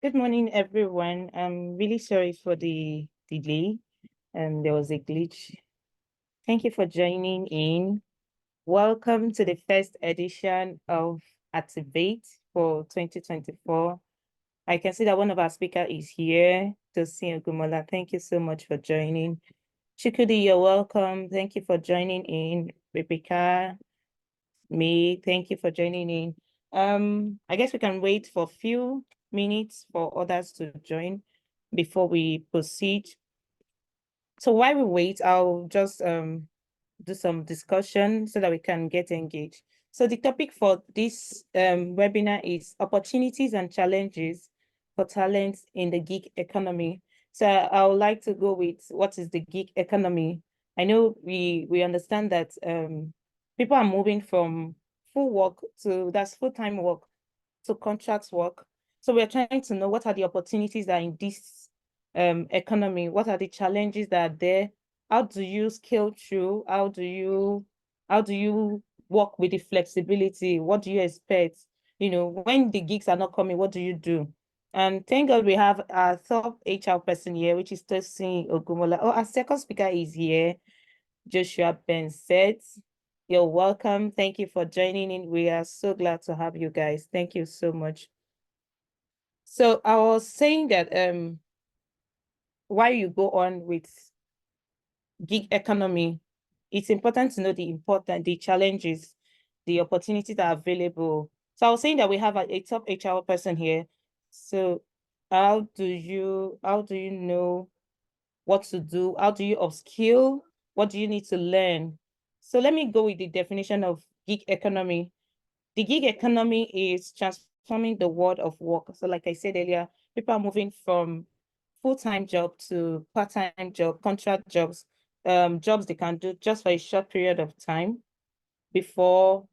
Good morning, everyone. I'm really sorry for the delay. There was a glitch. Thank you for joining in. Welcome to the first edition of Activate for 2024. I can see that one of our speakers is here, Tosin Ogunmola. Thank you so much for joining. Chikudi, you're welcome. Thank you for joining in. Rebecca, May, thank you for joining in. I guess we can wait for a few minutes for others to join before we proceed. So while we wait, I'll just do some discussion so that we can get engaged. So the topic for this webinar is opportunities and challenges for talents in the gig economy. So I would like to go with what is the gig economy. I know we understand that people are moving from full work to that's full-time work to contract work. So we're trying to know what are the opportunities that are in this economy, what are the challenges that are there, how do you scale through, how do you work with the flexibility, what do you expect, when the gigs are not coming, what do you do? And thank God we have our top HR person here, which is Tosin Ogunmola. Oh, our second speaker is here, Joshua Benset. You're welcome. Thank you for joining in. We are so glad to have you guys. Thank you so much. So I was saying that while you go on with gig economy, it's important to know the challenges, the opportunities that are available. So I was saying that we have a top HR person here. So how do you know what to do? How do you upskill? What do you need to learn? So let me go with the definition of gig economy. The gig economy is transforming the world of work. So like I said earlier, people are moving from full-time job to part-time job, contract jobs, jobs they can do just for a short period of time before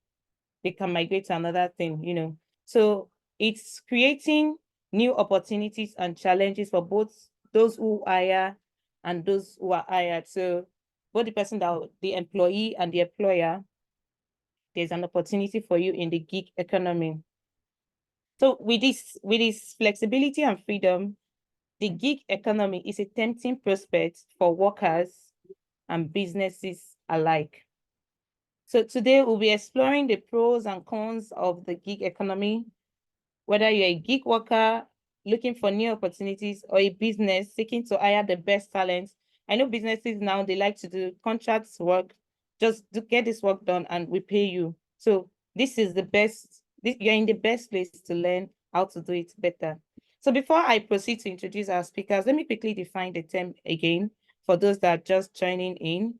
they can migrate to another thing. So it's creating new opportunities and challenges for both those who hire and those who are hired. So both the employee and the employer, there's an opportunity for you in the gig economy. So with this flexibility and freedom, the gig economy is a tempting prospect for workers and businesses alike. So today we'll be exploring the pros and cons of the gig economy, whether you're a gig worker looking for new opportunities or a business seeking to hire the best talents. I know businesses now, they like to do contracts work, just to get this work done and we pay you. So this is the best, you're in the best place to learn how to do it better. So before I proceed to introduce our speakers, let me quickly define the term again for those that are just joining in.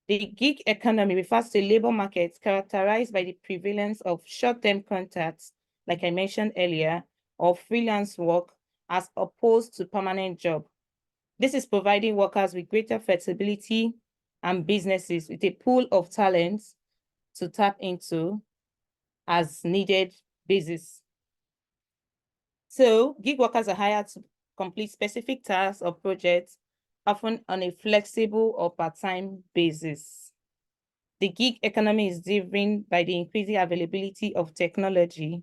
The gig economy refers to a labor market characterized by the prevalence of short-term contracts, like I mentioned earlier, or freelance work as opposed to permanent job. This is providing workers with greater flexibility and businesses with a pool of talents to tap into as needed basis. So gig workers are hired to complete specific tasks or projects, often on a flexible or part-time basis. The gig economy is driven by the increasing availability of technology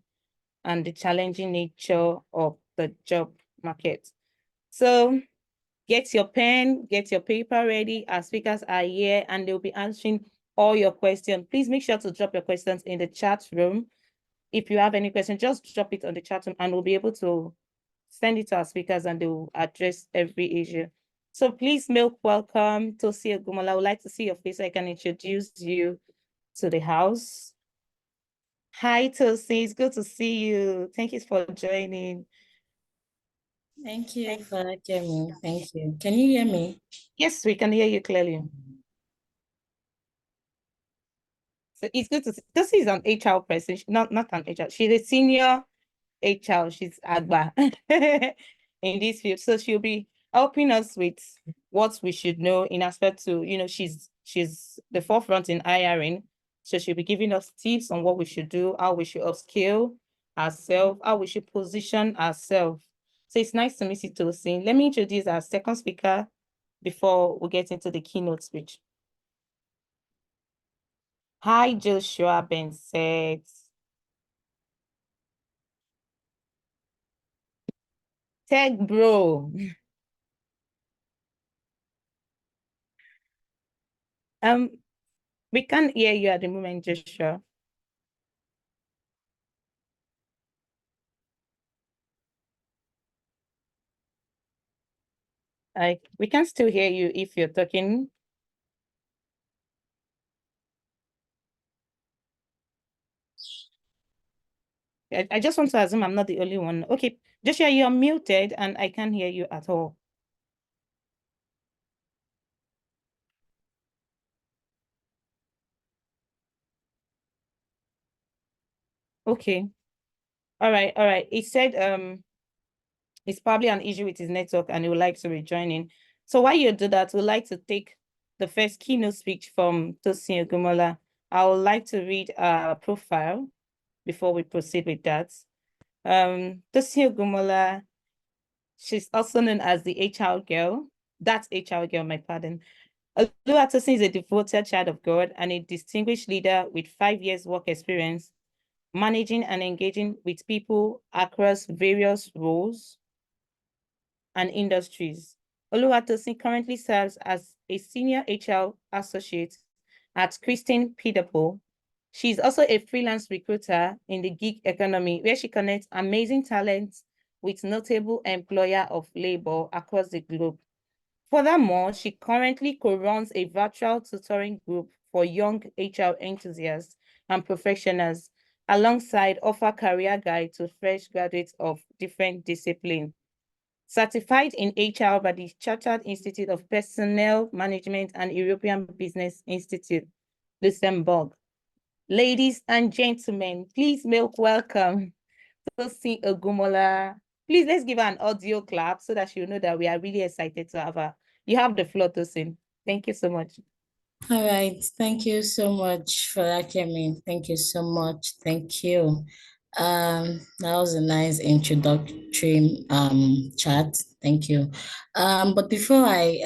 and the challenging nature of the job market. So get your pen, get your paper ready. Our speakers are here and they'll be answering all your questions. Please make sure to drop your questions in the chat room. If you have any questions, just drop it on the chat room and we'll be able to send it to our speakers and they will address every issue. So please welcome Tosin Ogunmola. I would like to see your face so I can introduce you to the house. Hi, Tosin. It's good to see you. Thank you for joining. Thank you for having me. Thank you. Can you hear me? Yes, we can hear you clearly. So it's good to see. Tosin is an HR person, not an HR. She's a senior HR. She's Agba in this field. So she'll be helping us with what we should know in aspect to, she's the forefront in hiring. So she'll be giving us tips on what we should do, how we should upskill ourselves, how we should position ourselves. So it's nice to meet you, Tosin. Let me introduce our second speaker before we get into the keynote speech. Hi, Joshua Benset. Tech bro. We can't hear you at the moment, Joshua. We can still hear you if you're talking. I just want to assume I'm not the only one. Okay, Joshua, you're muted and I can't hear you at all. Okay. All right. He said it's probably an issue with his network and he would like to rejoin in. So while you do that, we'd like to take the first keynote speech from Tosin Ogunmola. I would like to read a profile before we proceed with that. Tosin Ogunmola, she's also known as the HR girl. That's HR girl, my pardon. Tosin is a devoted child of God and a distinguished leader with 5 years work experience, managing and engaging with people across various roles and industries. Oluwatosin currently serves as a senior HR associate at Kreston Pedabo. She's also a freelance recruiter in the gig economy where she connects amazing talents with notable employer of labor across the globe. Furthermore, she currently co-runs a virtual tutoring group for young HR enthusiasts and professionals alongside offer career guide to fresh graduates of different disciplines. Certified in HR by the Chartered Institute of Personnel Management and European Business Institute, Luxembourg. Ladies and gentlemen, please make welcome Tosin Ogunmola. Please, let's give her an audio clap so that she'll know that we are really excited to have her. You have the floor, Tosin. Thank you so much. All right. Thank you so much for that, Kemi. Thank you so much. Thank you. That was a nice introductory chat. Thank you. But before I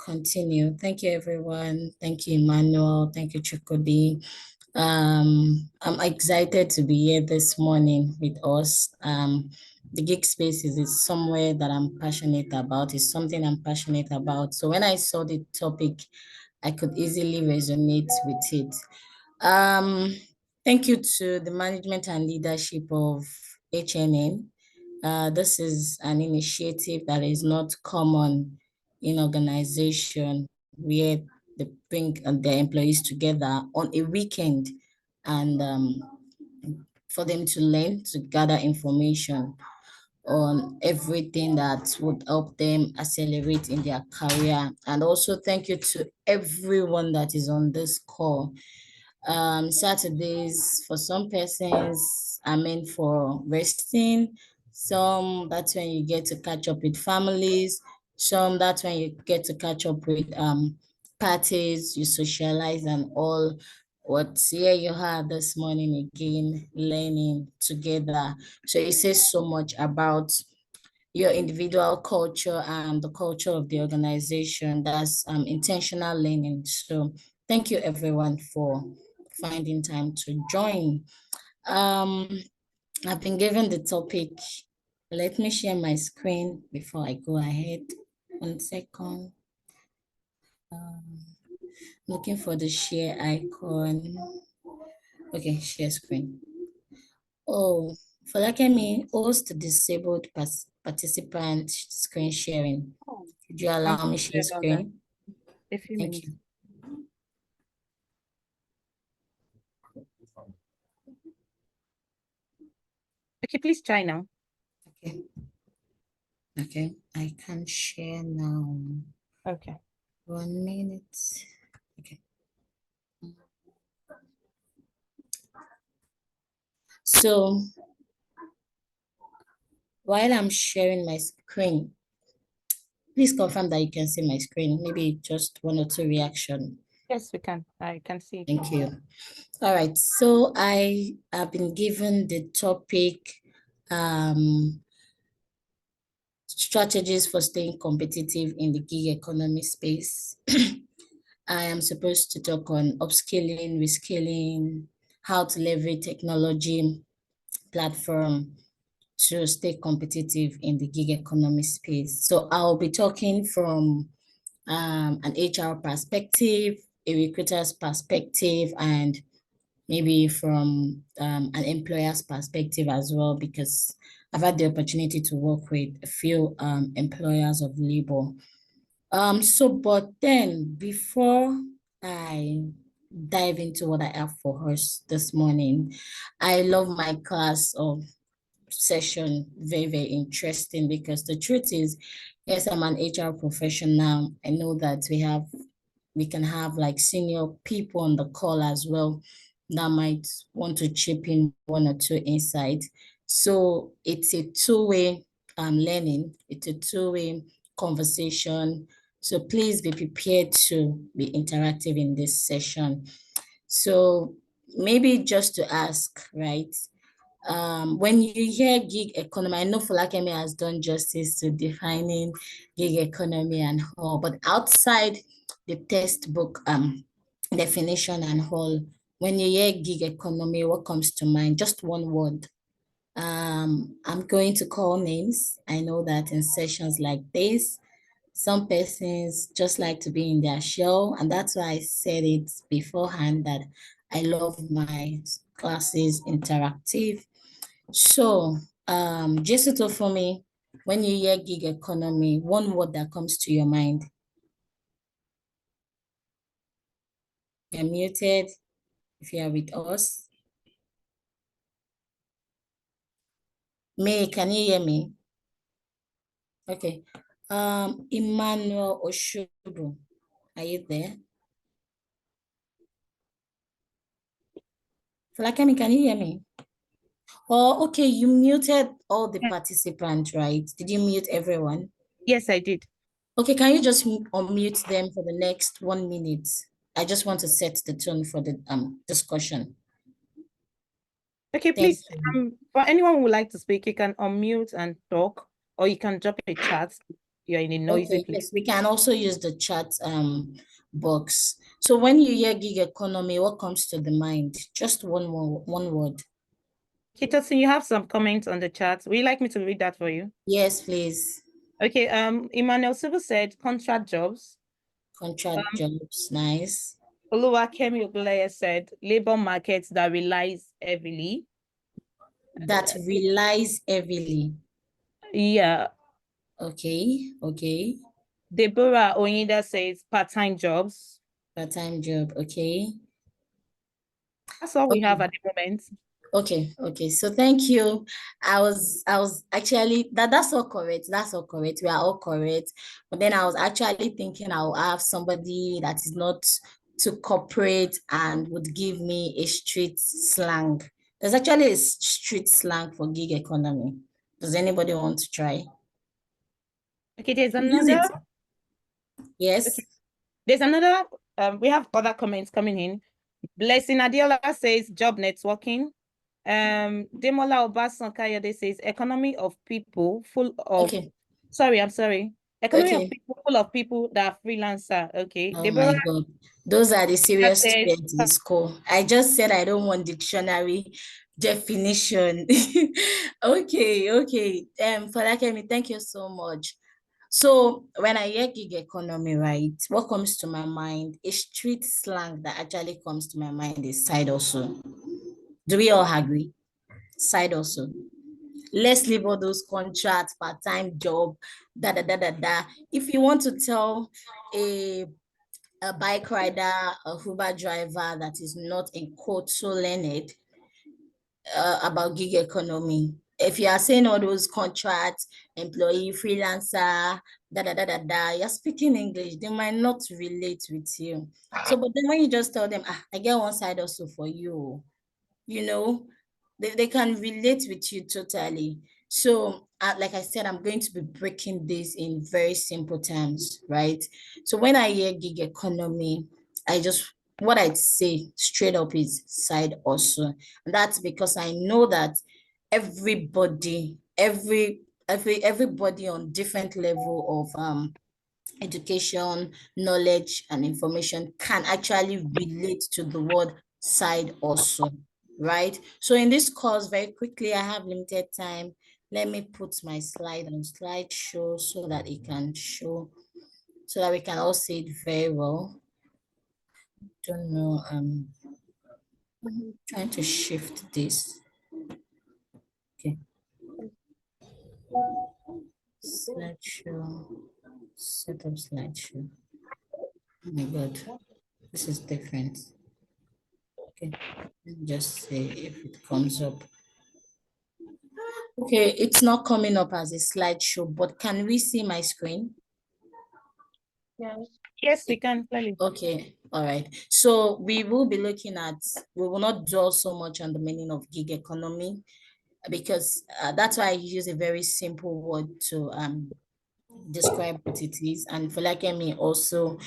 continue, thank you everyone. Thank you, Emmanuel. Thank you, Chukudi. I'm excited to be here this morning with us. The gig space is somewhere that I'm passionate about. It's something I'm passionate about. So when I saw the topic, I could easily resonate with it. Thank you to the management and leadership of HNN. This is an initiative that is not common in organization where they bring their employees together on a weekend and for them to learn, to gather information on everything that would help them accelerate in their career. And also thank you to everyone that is on this call. Saturdays for some persons are meant for resting. Some, that's when you get to catch up with families. Some, that's when you get to catch up with parties, you socialize and all. What here you have this morning again, learning together. So it says so much about your individual culture and the culture of the organization. That's intentional learning. So thank you everyone for finding time to join. I've been given the topic. Let me share my screen before I go ahead. 1 second. Looking for the share icon. Okay, share screen. Oh, Falakemi, host disabled participant screen sharing. Could you I'm allow me sorry share about that. screen? A few Thank minutes. you. Okay, please try now. Okay. Okay, I can share now. Okay. 1 minute. Okay. So while I'm sharing my screen, please confirm that you can see my screen. Maybe just 1 or 2 reaction. Yes, we can. I can see it. Thank you. All right. So I have been given the topic, strategies for staying competitive in the gig economy space. I am supposed to talk on upskilling, reskilling, how to leverage technology platform to stay competitive in the gig economy space. So I'll be talking from an HR perspective, a recruiter's perspective, and maybe from an employer's perspective as well, because I've had the opportunity to work with a few employers of labor. But then before I dive into what I have for us this morning, I love my class of session, very, very interesting, because the truth is, yes, I'm an HR professional. I know that we can have like senior people on the call as well that might want to chip in one or two insights. So it's a two-way learning. It's a two-way conversation. So please be prepared to be interactive in this session. So maybe just to ask, right? When you hear gig economy, I know Folakemi has done justice to defining gig economy and all, but outside the textbook definition and all, when you hear gig economy, what comes to mind? Just one word. I'm going to call names. I know that in sessions like this, some persons just like to be in their shell, and that's why I said it beforehand that I love my classes interactive. So, Jessica, for me, when you hear gig economy, one word that comes to your mind. You're muted if you are with us. May, can you hear me? Okay. Emmanuel Oshubu, are you there? Falakemi, can you hear me? Oh, okay, you muted all the participants, right? Did you mute everyone? Yes, I did. Okay, can you just unmute them for the next 1 minute? I just want to set the tone for the discussion. Okay, Thank please, you. for anyone who would like to speak, you can unmute and talk, or you can drop a chat. You're in a noisy Okay, place. yes, we can also use the chat box. So when you hear gig economy, what comes to the mind? Just one word. Okay, Tosin, you have some comments on the chat. Would you like me to read that for you? Yes, please. Okay, Emmanuel Silva said contract jobs. Contract jobs, nice. Oluwakemi Ogunleye said labor markets that relies heavily. That relies heavily. Yeah. Okay, okay. Deborah Oyinda says part-time jobs. Part-time job, okay. That's all we have Okay. at the moment. Okay. So thank you. I was actually that's all correct. That's all correct. We are all correct. But then I was actually thinking I'll have somebody that is not too corporate and would give me a street slang. There's actually a street slang for gig economy. Does anybody want to try? Okay, there's Use another. it. Okay, Yes. there's another. We have other comments coming in. Blessing Adiola says job networking. Demola Obasan Kayode says economy of people full of. Okay. Sorry, I'm sorry. Economy of Okay. people full of people that are freelancer. Okay, Oh Deborah my God. Those are the serious says students in school. I just said I don't want dictionary definition. Okay. Falakemi, thank you so much. So when I hear gig economy, right, what comes to my mind? A street slang that actually comes to my mind is side hustle. Do we all agree? Side hustle. Let's leave all those contracts, part-time job, da. If you want to tell a bike rider, a Uber driver that is not in quote so learned about gig economy. If you are saying all those contracts, employee, freelancer, you're speaking English, they might not relate with you. So, but then when you just tell them, I get one side also for you, you know, they can relate with you totally. So, like I said, I'm going to be breaking this in very simple terms, right? So when I hear gig economy, what I'd say straight up is side hustle. And that's because I know that everybody on different level of education, knowledge, and information can actually relate to the word side hustle, right? So in this course, very quickly, I have limited time. Let me put my slide on slideshow so that it can show, so that we can all see it very well. Don't know, I'm trying to shift this. Okay. Slideshow, set up slideshow. Oh my God, this is different. Okay, let me just see if it comes up. Okay, it's not coming up as a slideshow, but can we see my screen? Yes, we can clearly. Okay, all right. So we will be looking at, we will not dwell so much on the meaning of gig economy because that's why I use a very simple word to describe what it is. And Folakemi also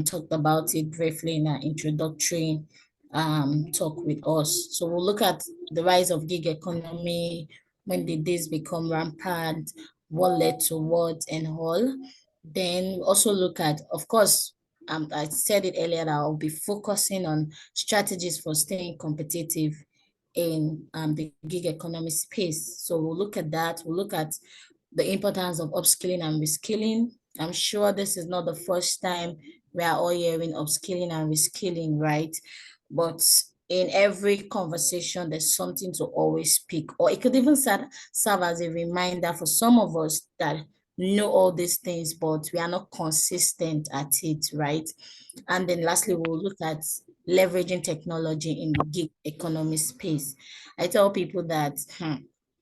talked about it briefly in our introductory talk with us. So we'll look at the rise of gig economy, when did this become rampant, what led to what and all. Then also look at, of course, I said it earlier that I'll be focusing on strategies for staying competitive in the gig economy space. So we'll look at that. We'll look at the importance of upskilling and reskilling. I'm sure this is not the first time we are all hearing upskilling and reskilling, right? But in every conversation, there's something to always speak, or it could even serve as a reminder for some of us that know all these things, but we are not consistent at it, right? And then lastly, we'll look at leveraging technology in the gig economy space. I tell people that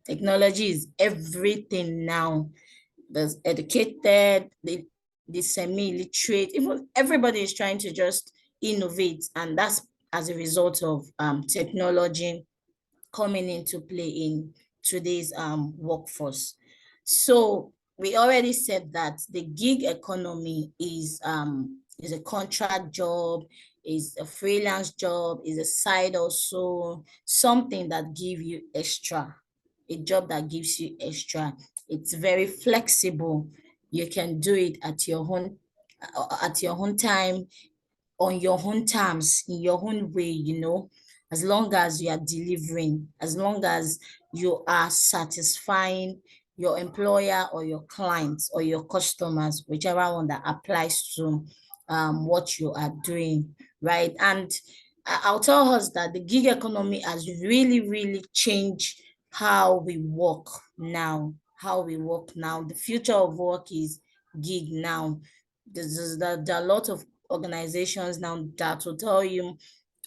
technology is everything now. There's educated, the semi-literate, even everybody is trying to just innovate, and that's as a result of technology coming into play in today's workforce. So we already said that the gig economy is a contract job, is a freelance job, is a side also, something that give you extra, a job that gives you extra. It's very flexible. You can do it at your own time, on your own terms, in your own way, as long as you are delivering, as long as you are satisfying your employer or your clients or your customers, whichever one that applies to what you are doing, right? And I'll tell us that the gig economy has really, really changed how we work now, how we work now. The future of work is gig now. There are a lot of organizations now that will tell you,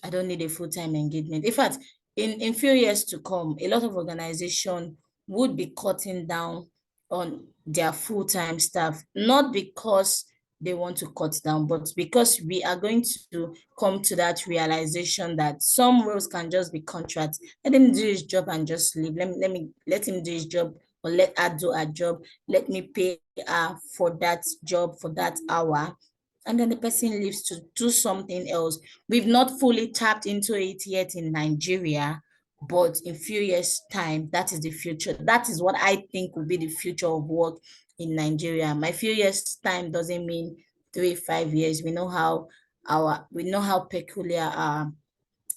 I don't need a full-time engagement. In fact, in few years to come, a lot of organizations would be cutting down on their full-time staff, not because they want to cut down, but because we are going to come to that realization that some roles can just be contracts. Let him do his job and just leave. Let him do his job, or let her do her job. Let me pay her for that job, for that hour, and then the person leaves to do something else. We've not fully tapped into it yet in Nigeria, but in few years' time, that is the future. That is what I think will be the future of work in Nigeria. My few years' time doesn't mean 3, 5 years. We know how peculiar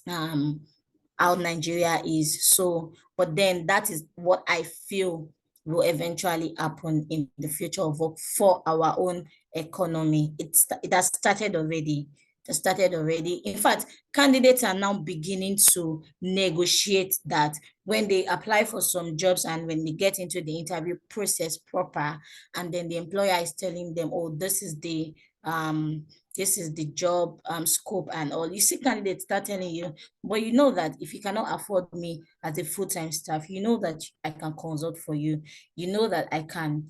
um how Nigeria is. So, but then that is what I feel will eventually happen in the future of work for our own economy. It has started already. It has started already. In fact, candidates are now beginning to negotiate that when they apply for some jobs and when they get into the interview process proper, and then the employer is telling them, oh, this is the job scope and all. You see candidates start telling you, but you know that if you cannot afford me as a full-time staff, you know that I can consult for you. You know that I can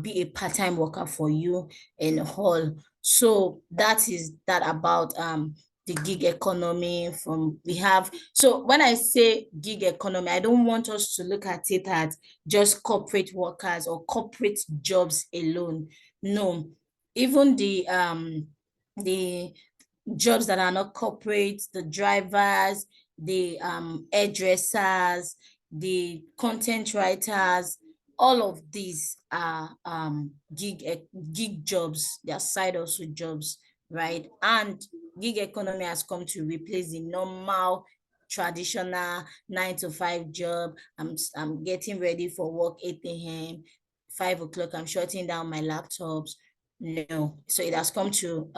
be a part-time worker for you and all. So that is that about the gig economy from we have. So when I say gig economy, I don't want us to look at it as just corporate workers or corporate jobs alone. No, even the jobs that are not corporate, the drivers, the hairdressers, the content writers, all of these are gig jobs, they are side hustle jobs, right? And gig economy has come to replace the normal traditional 9 to 5 job. I'm getting ready for work 8 a.m., 5 o'clock, I'm shutting down my laptops. No. So it has come to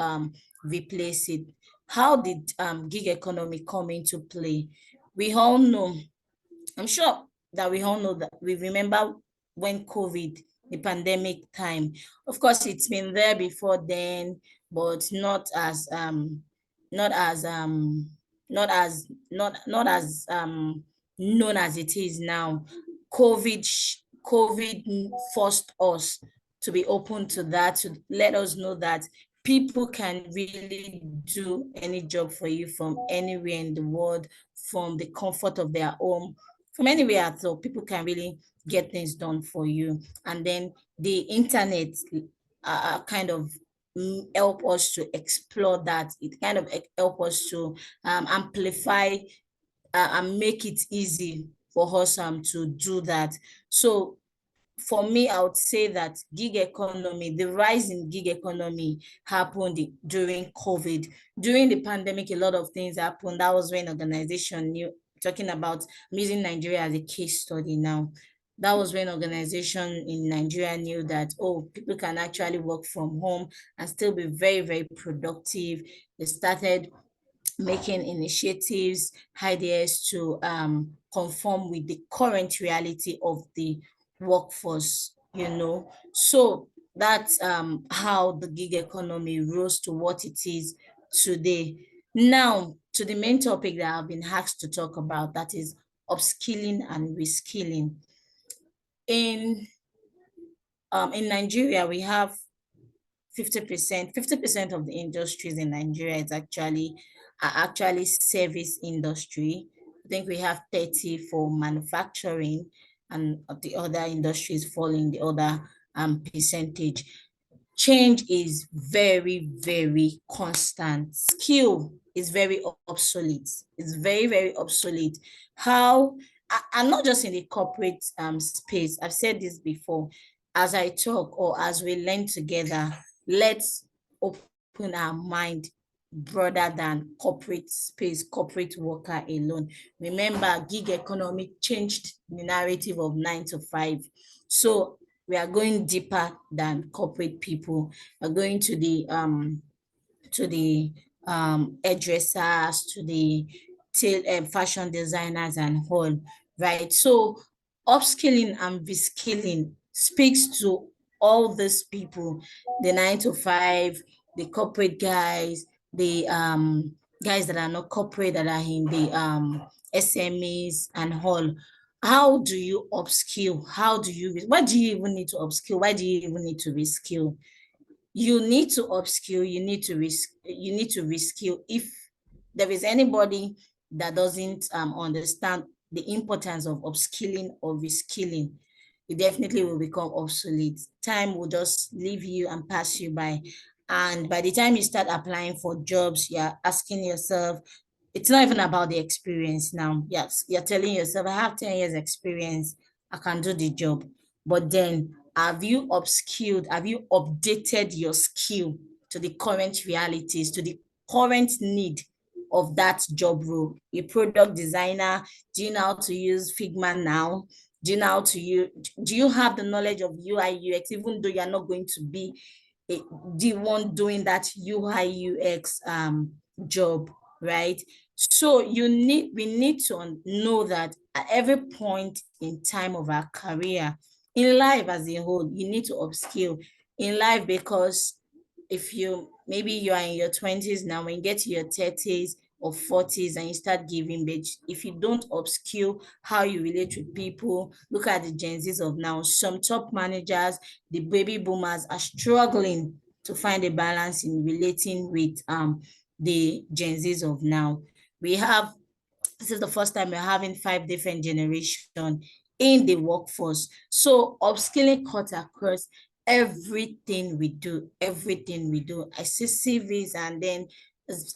replace it. How did gig economy come into play? We all know, I'm sure that we all know that we remember when COVID, the pandemic time. Of course, it's been there before then, but not as not as known as it is now. COVID forced us to be open to that, to let us know that people can really do any job for you from anywhere in the world, from the comfort of their home, from anywhere at all. People can really get things done for you. And then the internet kind of help us to explore that. It kind of help us to amplify and make it easy for us to do that. So for me, I would say that gig economy, the rise in gig economy happened during COVID. During the pandemic, a lot of things happened. That was when organization knew, talking about, I'm using Nigeria as a case study now. That was when organization in Nigeria knew that, oh, people can actually work from home and still be very, very productive. They started making initiatives, ideas to conform with the current reality of the workforce, you know. So that's how the gig economy rose to what it is today. Now, to the main topic that I've been asked to talk about, that is upskilling and reskilling. In Nigeria, we have 50% of the industries in Nigeria is actually service industry. I think we have 30 for manufacturing, and the other industries fall in the other percentage. Change is very, very constant. Skill is very obsolete. It's very, very obsolete. How, and not just in the corporate space. I've said this before. As I talk, or as we learn together, let's open our mind broader than corporate space, corporate worker alone. Remember, gig economy changed the narrative of 9 to 5. So we are going deeper than corporate people. We're going to the hairdressers, to the fashion designers and all, right? So upskilling and reskilling speaks to all these people, the 9 to 5, the corporate guys, the guys that are not corporate, that are in the SMEs and all. How do you upskill? Why do you even need to upskill? Why do you even need to reskill? You need to upskill, you need to reskill. If there is anybody that doesn't understand the importance of upskilling or reskilling, it definitely will become obsolete. Time will just leave you and pass you by. And by the time you start applying for jobs, you're asking yourself, it's not even about the experience now. Yes, you're telling yourself, I have 10 years experience, I can do the job. But then, have you upskilled? Have you updated your skill to the current realities, to the current need of that job role? A product designer, do you know how to use Figma now? Do you know how to use, do you have the knowledge of UI UX, even though you're not going to be the one doing that UI UX job, right? So we need to know that at every point in time of our career, in life as a whole, you need to upskill in life, because if maybe you are in your 20s now, when you get to your 30s or 40s and you start giving birth, if you don't upskill how you relate with people, look at the Gen Zs of now. Some top managers, the baby boomers, are struggling to find a balance in relating with the Gen Zs of now. This is the first time we're having 5 different generations in the workforce. So upskilling cuts across everything we do, I see CVs, and then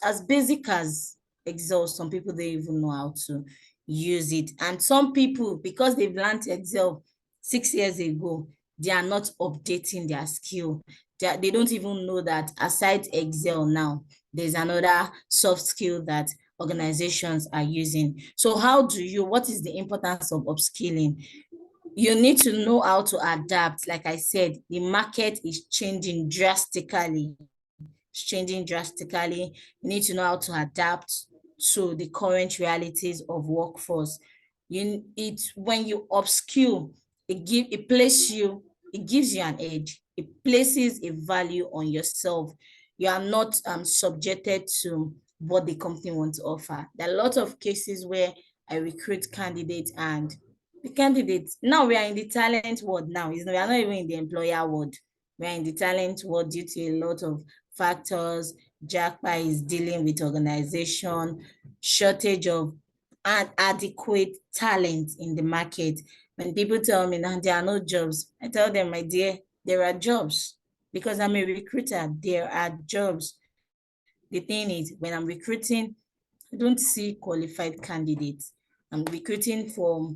as basic as Excel, some people don't even know how to use it. And some people, because they've learned Excel 6 years ago, they are not updating their skill. They don't even know that aside Excel now, there's another soft skill that organizations are using. So what is the importance of upskilling? You need to know how to adapt. Like I said, the market is changing drastically. It's changing drastically. You need to know how to adapt to the current realities of workforce. When you upskill, it gives you an edge. It places a value on yourself. You are not subjected to what the company wants to offer. There are a lot of cases where I recruit candidates, and the candidates, now we are in the talent world now. We are not even in the employer world. We are in the talent world due to a lot of factors. JACPA is dealing with organization, shortage of adequate talent in the market. When people tell me now there are no jobs, I tell them, my dear, there are jobs. Because I'm a recruiter, there are jobs. The thing is, when I'm recruiting, I don't see qualified candidates. I'm recruiting for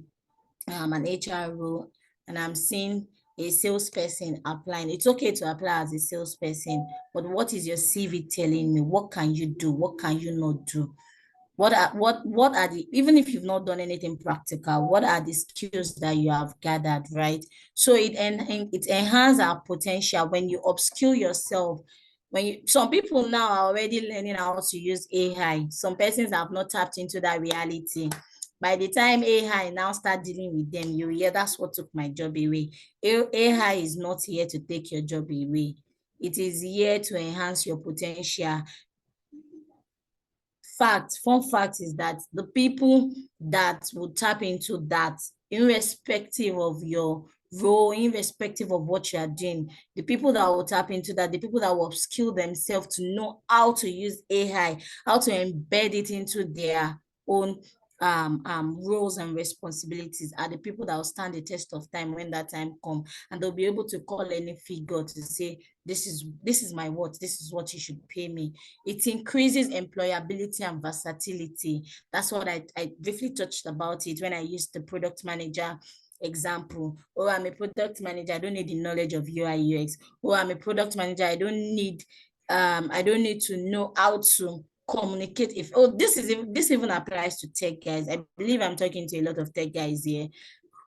an HR role, and I'm seeing a salesperson applying. It's okay to apply as a salesperson, but what is your CV telling me? What can you do? What can you not do? What are the, even if you've not done anything practical, what are the skills that you have gathered, right? So it enhances our potential when you upskill yourself. Some people now are already learning how to use AI. Some persons have not tapped into that reality. By the time AI now start dealing with them, you hear that's what took my job away. AI is not here to take your job away. It is here to enhance your potential. Fun fact is that the people that will tap into that, irrespective of your role, irrespective of what you are doing, the people that will tap into that, the people that will upskill themselves to know how to use AI, how to embed it into their own roles and responsibilities, are the people that will stand the test of time when that time comes, and they'll be able to call any figure to say, this is my worth, this is what you should pay me. It increases employability and versatility. That's what I briefly touched about it when I used the product manager example. Oh, I'm a product manager, I don't need the knowledge of UI UX. Oh, I'm a product manager, I don't need to know how to communicate. This even applies to tech guys. I believe I'm talking to a lot of tech guys here.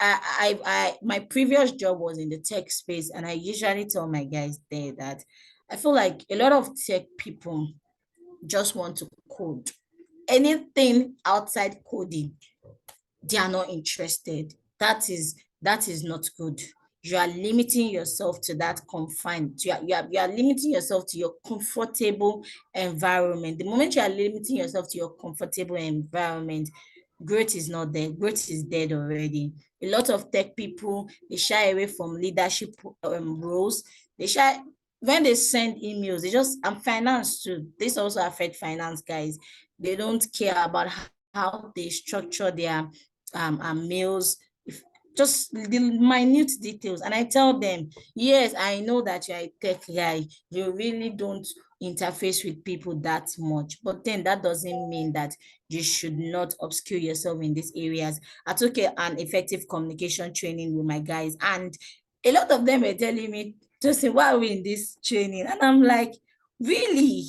My previous job was in the tech space, and I usually tell my guys there that I feel like a lot of tech people just want to code. Anything outside coding, they are not interested. That is not good. You are limiting yourself to that confined. You are limiting yourself to your comfortable environment. The moment you are limiting yourself to your comfortable environment, growth is not there. Growth is dead already. A lot of tech people, they shy away from leadership roles. They shy when they send emails. And finance too. This also affects finance guys. They don't care about how they structure their mails, just the minute details. And I tell them, yes, I know that you're a tech guy, you really don't interface with people that much, but then that doesn't mean that you should not upskill yourself in these areas. I took an effective communication training with my guys, and a lot of them were telling me, Tosin, why are we in this training? And I'm like, really?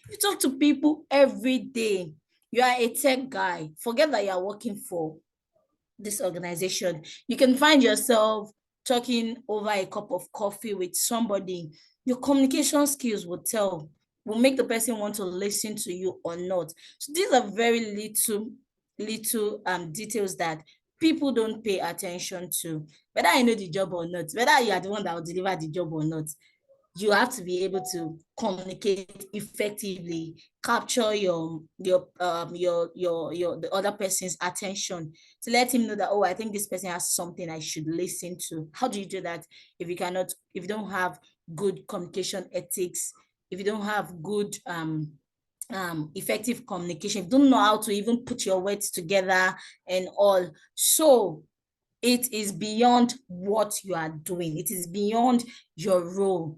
You talk to people every day. You are a tech guy. Forget that you are working for this organization. You can find yourself talking over a cup of coffee with somebody. Your communication skills will make the person want to listen to you or not. So these are very little details that people don't pay attention to. Whether I know the job or not, whether you are the one that will deliver the job or not, you have to be able to communicate effectively, capture the other person's attention, to let him know that, oh, I think this person has something I should listen to. How do you do that if you don't have good communication ethics, if you don't have good effective communication, if you don't know how to even put your words together and all? So it is beyond what you are doing. It is beyond your role.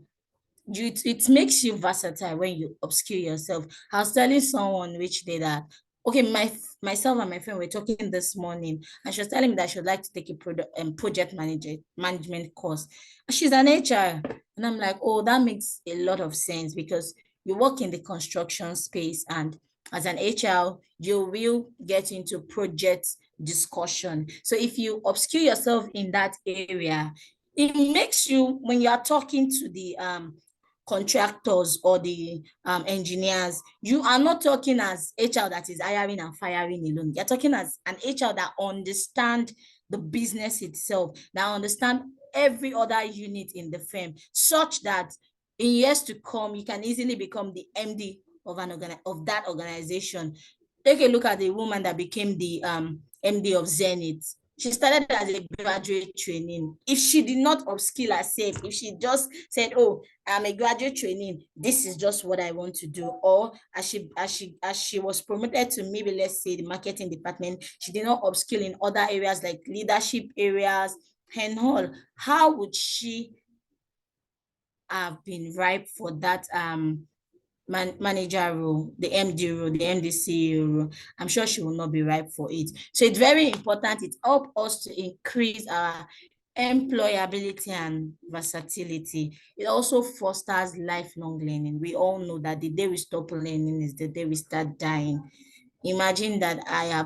It makes you versatile when you upskill yourself. I was telling someone which day that, okay, myself and my friend were talking this morning, and she was telling me that she would like to take a project management course. And she's an HR, and I'm like, oh, that makes a lot of sense, because you work in the construction space, and as an HR, you will get into project discussion. So if you upskill yourself in that area, it makes you, when you are talking to the contractors or the engineers, you are not talking as HR that is hiring and firing alone. You're talking as an HR that understand the business itself, that understand every other unit in the firm, such that in years to come, you can easily become the MD of that organization. Take a look at the woman that became the MD of Zenith. She started as a graduate training. If she did not upskill herself, if she just said, "Oh, I'm a graduate training, this is just what I want to do," or as she was promoted to, maybe let's say, the marketing department, she did not upskill in other areas like leadership areas and all, how would she have been ripe for that manager role, the MD role, the MD role? I'm sure she will not be ripe for it. So it's very important. It helps us to increase our employability and versatility. It also fosters lifelong learning. We all know that the day we stop learning is the day we start dying. Imagine that I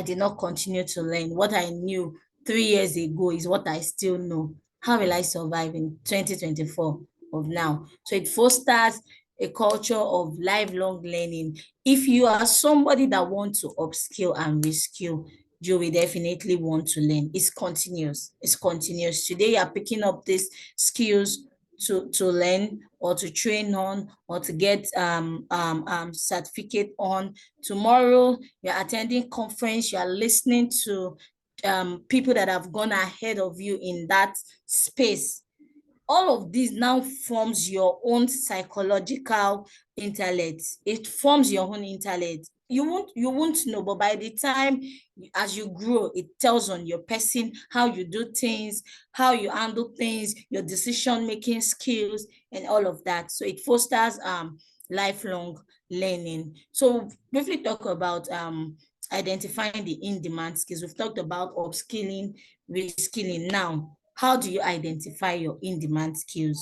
did not continue to learn. What I knew 3 years ago is what I still know. How will I survive in 2024 of now? So it fosters a culture of lifelong learning. If you are somebody that wants to upskill and reskill, you will definitely want to learn. It's continuous. It's continuous. Today you are picking up these skills to learn or to train on or to get certificate on. Tomorrow you're attending conference, you are listening to people that have gone ahead of you in that space. All of this now forms your own psychological intellect. It forms your own intellect. You won't know, but by the time as you grow, it tells on your person, how you do things, how you handle things, your decision-making skills, and all of that. So it fosters lifelong learning. So briefly talk about identifying the in-demand skills. We've talked about upskilling, reskilling. Now, how do you identify your in-demand skills?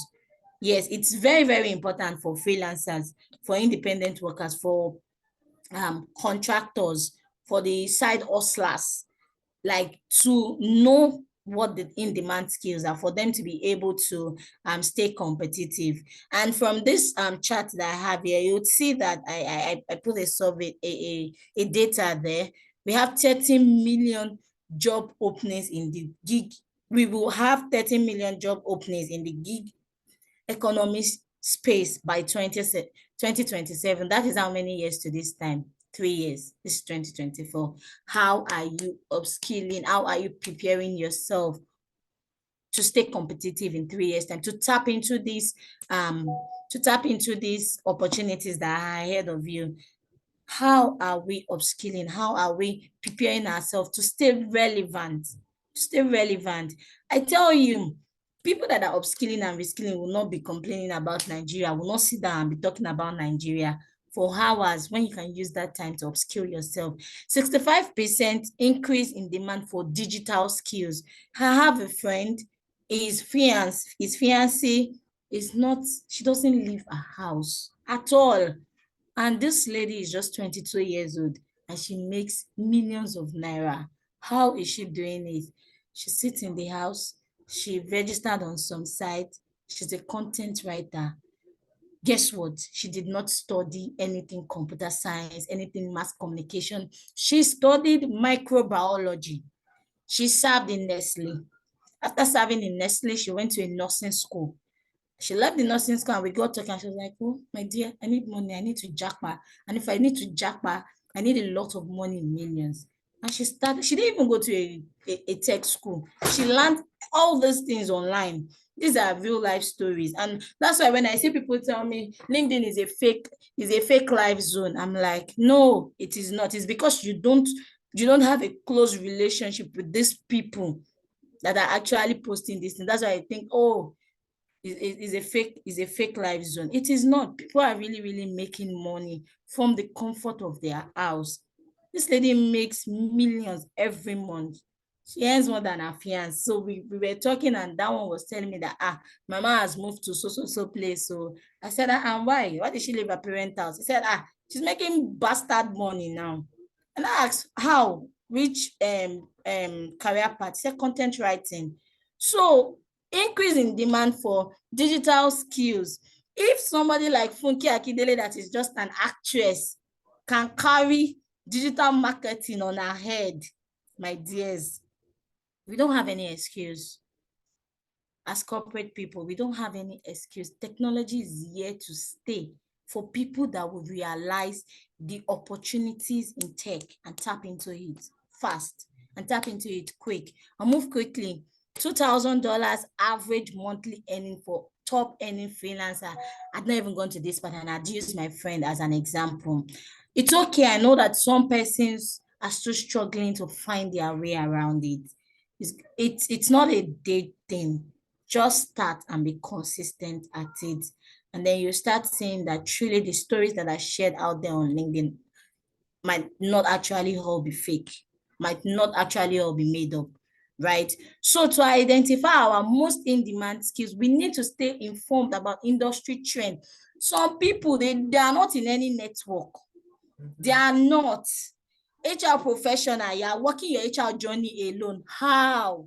Yes, it's very, very important for freelancers, for independent workers, for contractors, for the side hustlers, like to know what the in-demand skills are for them to be able to stay competitive. And from this chart that I have here, you would see that I put a survey, a data there. We have 30 million job openings in the gig. We will have 30 million job openings in the gig economy space by 2027. That is how many years to this time? 3 years. This is 2024. How are you upskilling? How are you preparing yourself to stay competitive in 3 years' time, to tap into these opportunities that are ahead of you? How are we upskilling? How are we preparing ourselves to stay relevant? Stay relevant. I tell you, people that are upskilling and reskilling will not be complaining about Nigeria, will not sit down and be talking about Nigeria for hours when you can use that time to upskill yourself. 65% increase in demand for digital skills. I have a friend, his fiancé is not, she doesn't leave a house at all. And this lady is just 22 years old and she makes millions of naira. How is she doing it? She sits in the house. She registered on some site. She's a content writer. Guess what? She did not study anything computer science, anything mass communication. She studied microbiology. She served in Nestle. After serving in Nestle, she went to a nursing school. She left the nursing school and we got talking. She was like, "Oh, my dear, I need money. I need to jackpot. And if I need to jackpot, I need a lot of money, millions." And she didn't even go to a tech school. She learned all those things online. These are real life stories. And that's why when I see people tell me LinkedIn is a fake life zone, I'm like, no, it is not. It's because you don't have a close relationship with these people that are actually posting this thing. That's why I think, oh, is a fake life zone. It is not. People are really, really making money from the comfort of their house. This lady makes millions every month. She earns more than her fiance. So we were talking and that one was telling me that mama has moved to so place. So I said, and why? Why did she leave her parent house? He said, She's making bastard money now. And I asked, how? Which career path? Say content writing. So increase in demand for digital skills. If somebody like Funke Akindele, that is just an actress, can carry digital marketing on her head, my dears, we don't have any excuse. As corporate people, we don't have any excuse. Technology is here to stay for people that will realize the opportunities in tech and tap into it fast and tap into it quick and move quickly. $2,000 average monthly earning for top earning freelancer. I've not even gone to this part, and I'd use my friend as an example. It's okay. I know that some persons are still struggling to find their way around it. It's not a day thing. Just start and be consistent at it. And then you start seeing that truly the stories that are shared out there on LinkedIn might not actually all be fake, might not actually all be made up, right? So to identify our most in-demand skills, we need to stay informed about industry trend. Some people, they are not in any network. They are not. HR professional, you are working your HR journey alone. How?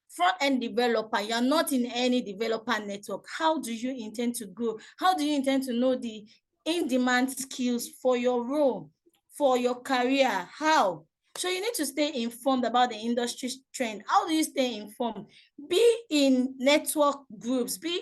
Front-end developer, you're not in any developer network. How do you intend to grow? How do you intend to know the in-demand skills for your role, for your career? How? So you need to stay informed about the industry trend. How do you stay informed? Be in network groups, be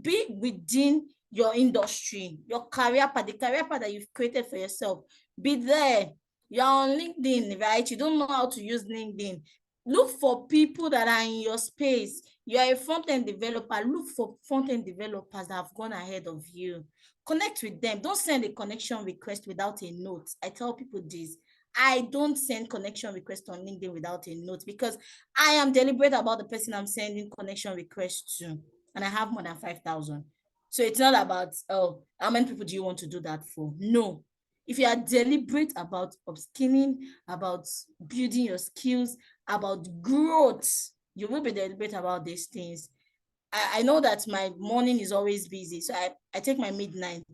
be within your industry, your career path, the career path that you've created for yourself. Be there. You're on LinkedIn, right? You don't know how to use LinkedIn. Look for people that are in your space. You're a front-end developer. Look for front-end developers that have gone ahead of you. Connect with them. Don't send a connection request without a note. I tell people this. I don't send connection request on LinkedIn without a note, because I am deliberate about the person I'm sending connection requests to. And I have more than 5,000. So it's not about, oh, how many people do you want to do that for? No. If you are deliberate about upskilling, about building your skills, about growth, you will be deliberate about these things. I know that my morning is always busy, so I take my midnight.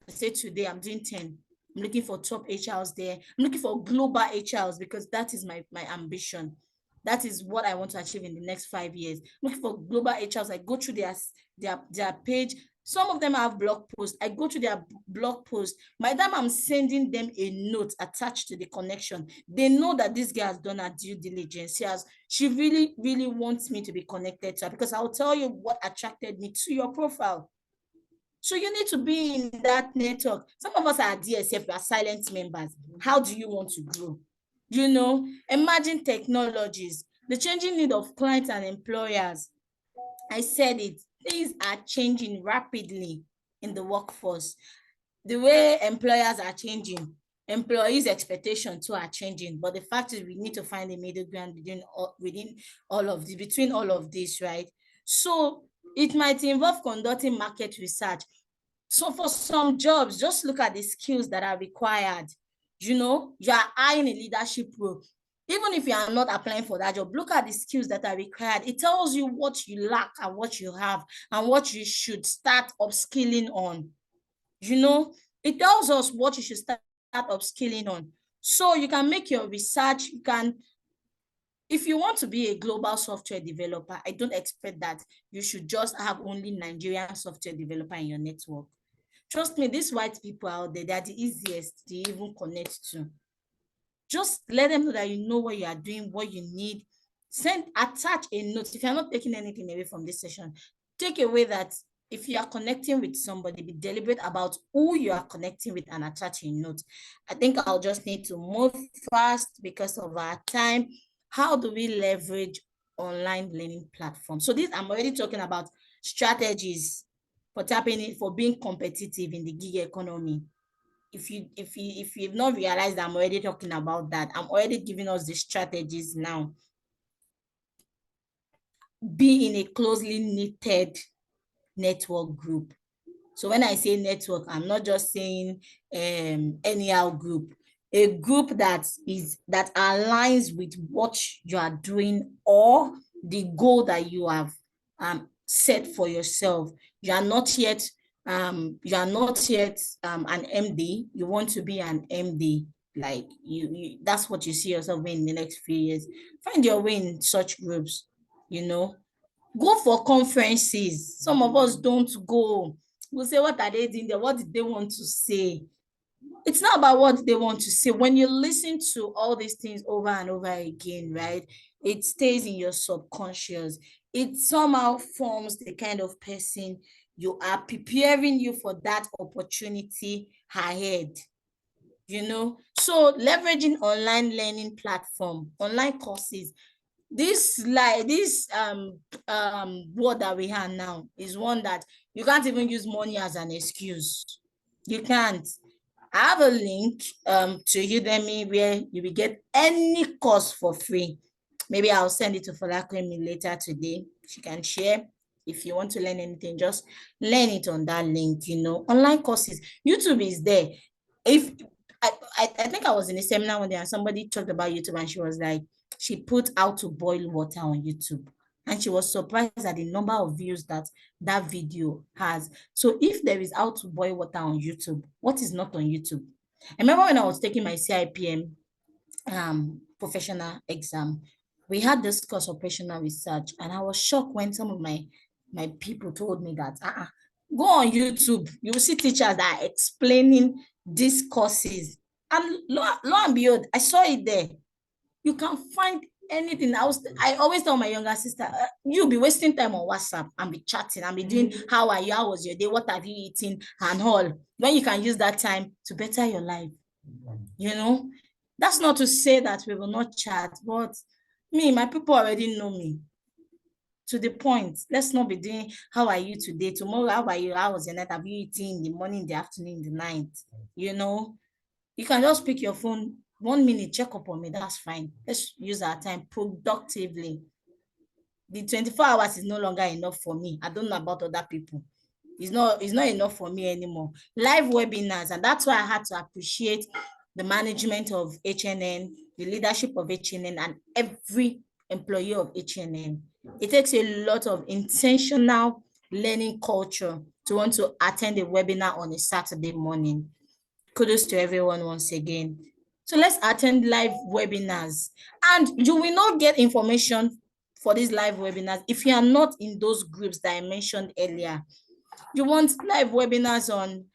I say today I'm doing 10. I'm looking for top HRs there. I'm looking for global HRs, because that is my ambition. That is what I want to achieve in the next 5 years. I'm looking for global HRs. I go through their page. Some of them have blog posts. I go to their blog post. By the time I'm sending them a note attached to the connection, they know that this girl has done her due diligence. She really, really wants me to be connected to her, because I'll tell you what attracted me to your profile. So you need to be in that network. Some of us are DSF, we are silent members. How do you want to grow? You know, emerging technologies, the changing need of clients and employers. I said it, things are changing rapidly in the workforce. The way employers are changing, employees' expectations too are changing. But the fact is, we need to find a middle ground between all of this, right? So it might involve conducting market research. So for some jobs, just look at the skills that are required. You know, you are eyeing a leadership role. Even if you are not applying for that job, look at the skills that are required. It tells you what you lack and what you have and what you should start upskilling on. You know, it tells us what you should start upskilling on. So you can make your research. You can, if you want to be a global software developer, I don't expect that you should just have only Nigerian software developer in your network. Trust me, these white people out there, they're the easiest to even connect to. Just let them know that you know what you are doing, what you need. Attach a note. If you're not taking anything away from this session, take away that if you are connecting with somebody, be deliberate about who you are connecting with and attach a note. I think I'll just need to move fast because of our time. How do we leverage online learning platforms? So I'm already talking about strategies for tapping in, for being competitive in the gig economy. If you've not realized, I'm already talking about that. I'm already giving us the strategies now. Be in a closely knitted network group. So when I say network, I'm not just saying anyhow group. A group that aligns with what you are doing or the goal that you have set for yourself. You are not yet you are not yet an MD, you want to be an MD, like you that's what you see yourself in the next few years, find your way in such groups, you know. Go for conferences. Some of us don't go. We'll say, what are they doing there? What did they want to say? It's not about what they want to say. When you listen to all these things over and over again, right, it stays in your subconscious. It somehow forms the kind of person you are, preparing you for that opportunity ahead, you know. So leveraging online learning platform, online courses, this word that we have now is one that you can't even use money as an excuse. You can't. I have a link to Udemy where you will get any course for free. Maybe I'll send it to Falakemi later today. She can share. If you want to learn anything, just learn it on that link, you know. Online courses. YouTube is there. If I think I was in a seminar one day and somebody talked about YouTube and she was like, she put how to boil water on YouTube. And she was surprised at the number of views that that video has. So if there is how to boil water on YouTube, what is not on YouTube? I remember when I was taking my CIPM professional exam, we had this course operational research, and I was shocked when some of my people told me that go on YouTube, you will see teachers that are explaining these courses. And lo and behold, I saw it there. You can find anything. I always tell my younger sister, you'll be wasting time on WhatsApp and be chatting and be doing, how are you, how was your day, what have you eaten, and all, when you can use that time to better your life, you know. That's not to say that we will not chat, but my people already know me. To the point, let's not be doing, how are you today, tomorrow, how are you, how was your night, have you eaten in the morning, in the afternoon, in the night, you know. You can just pick your phone, 1 minute, check up on me, that's fine. Let's use our time productively. The 24 hours is no longer enough for me. I don't know about other people. It's not enough for me anymore. Live webinars, and that's why I had to appreciate the management of HNN, the leadership of HNN, and every employee of HNN. It takes a lot of intentional learning culture to want to attend a webinar on a Saturday morning. Kudos to everyone once again. So let's attend live webinars, and you will not get information for these live webinars if you are not in those groups that I mentioned earlier. You want live webinars on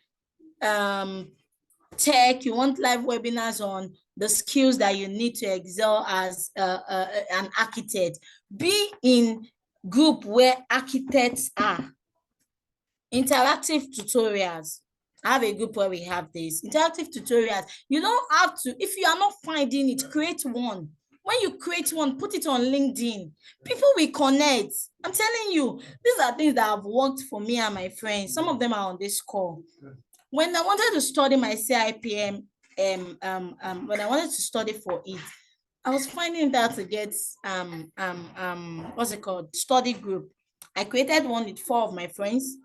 tech, you want live webinars on the skills that you need to excel as an architect. Be in group where architects are. Interactive tutorials. I have a group where we have this. Interactive tutorials. You don't have to, if you are not finding it, create one. When you create one, put it on LinkedIn. People will connect. I'm telling you, these are things that have worked for me and my friends. Some of them are on this call. When I wanted to study my CIPM, when I wanted to study for it, I was finding that to get what's it called? Study group. I created one with 4 of my friends.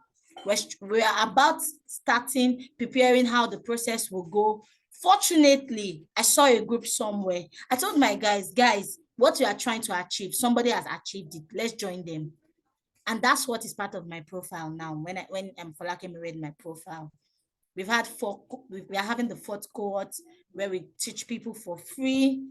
We are about starting, preparing how the process will go. Fortunately, I saw a group somewhere. I told my guys, what you are trying to achieve, somebody has achieved it. Let's join them. And that's what is part of my profile now. When Falakemi read my profile, we are having the 4th cohort where we teach people for free.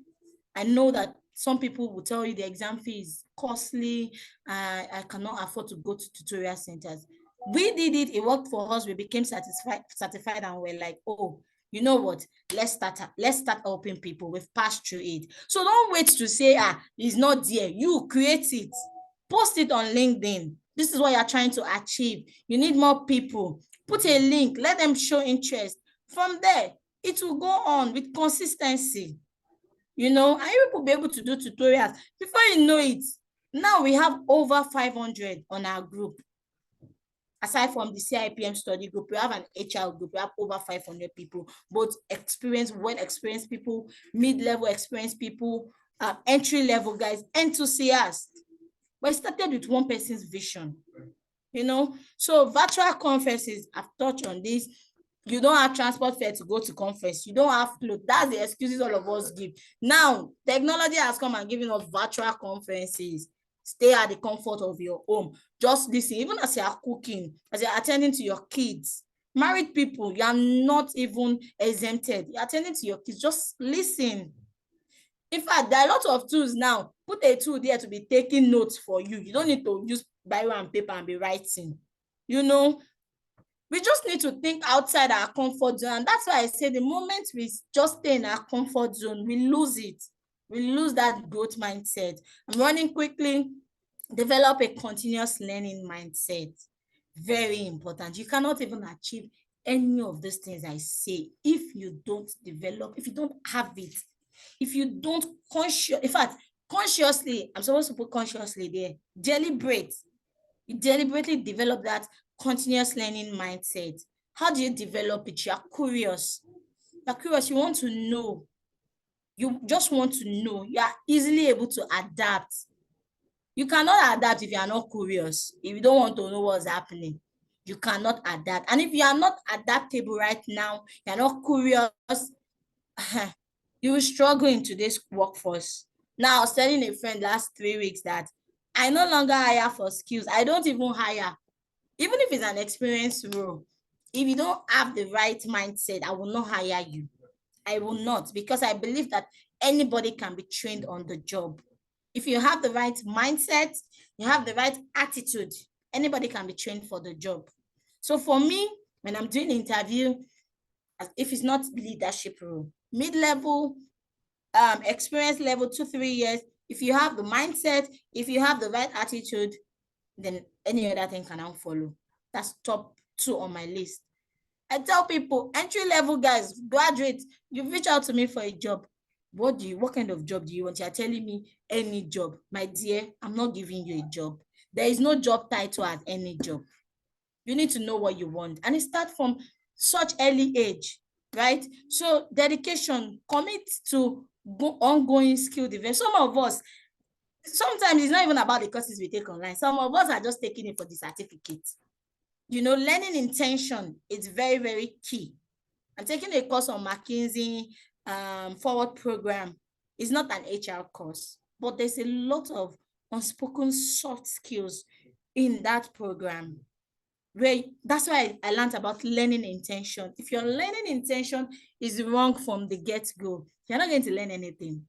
I know that some people will tell you the exam fee is costly. I cannot afford to go to tutorial centers. We did it. It worked for us. We became certified, and we're like, oh, you know what? Let's start helping people. We've passed through it. So don't wait to say, it's not there. You create it. Post it on LinkedIn. This is what you're trying to achieve. You need more people. Put a link. Let them show interest. From there, it will go on with consistency. You know, and you will be able to do tutorials. Before you know it, now we have over 500 on our group. Aside from the CIPM study group, we have an HR group. We have over 500 people, both well-experienced people, mid-level experienced people, entry-level guys, enthusiasts. But it started with one person's vision, you know. So virtual conferences, I've touched on this. You don't have transport fare to go to conference. You don't have clothes. That's the excuses all of us give. Now, technology has come and given us virtual conferences. Stay at the comfort of your home. Just listen, even as you are cooking, as you're attending to your kids. Married people, you are not even exempted. You're attending to your kids, just listen. In fact, there are a lot of tools now. Put a tool there to be taking notes for you. You don't need to use biro and paper and be writing. You know, we just need to think outside our comfort zone. And that's why I say the moment we just stay in our comfort zone, we lose it. We lose that growth mindset. I'm running quickly. Develop a continuous learning mindset. Very important. You cannot even achieve any of those things I say if you don't develop, if you don't have it, if you don't in fact, consciously, I'm supposed to put consciously there, deliberate. You deliberately develop that continuous learning mindset. How do you develop it? You're curious. You're curious. You want to know. You just want to know. You are easily able to adapt. You cannot adapt if you are not curious. If you don't want to know what's happening, you cannot adapt. And if you are not adaptable right now, you're not curious, you will struggle in today's workforce. Now, I was telling a friend last 3 weeks that I no longer hire for skills. I don't even hire. Even if it's an experienced role, if you don't have the right mindset, I will not hire you. I will not, because I believe that anybody can be trained on the job. If you have the right mindset, you have the right attitude, anybody can be trained for the job. So for me, when I'm doing interview, if it's not leadership role, mid-level, experience level 2-3 years, if you have the mindset, if you have the right attitude, then any other thing can now follow. That's top 2 on my list. I tell people, entry-level guys, graduates, you reach out to me for a job. What kind of job do you want? You're telling me any job. My dear, I'm not giving you a job. There is no job title as any job. You need to know what you want. And it starts from such early age, right? So dedication, commit to ongoing skill development. Some of us, sometimes it's not even about the courses we take online. Some of us are just taking it for the certificate. You know, learning intention is very, very key. I'm taking a course on McKinsey Forward Program. It's not an HR course, but there's a lot of unspoken soft skills in that program. That's why I learned about learning intention. If your learning intention is wrong from the get-go, you're not going to learn anything.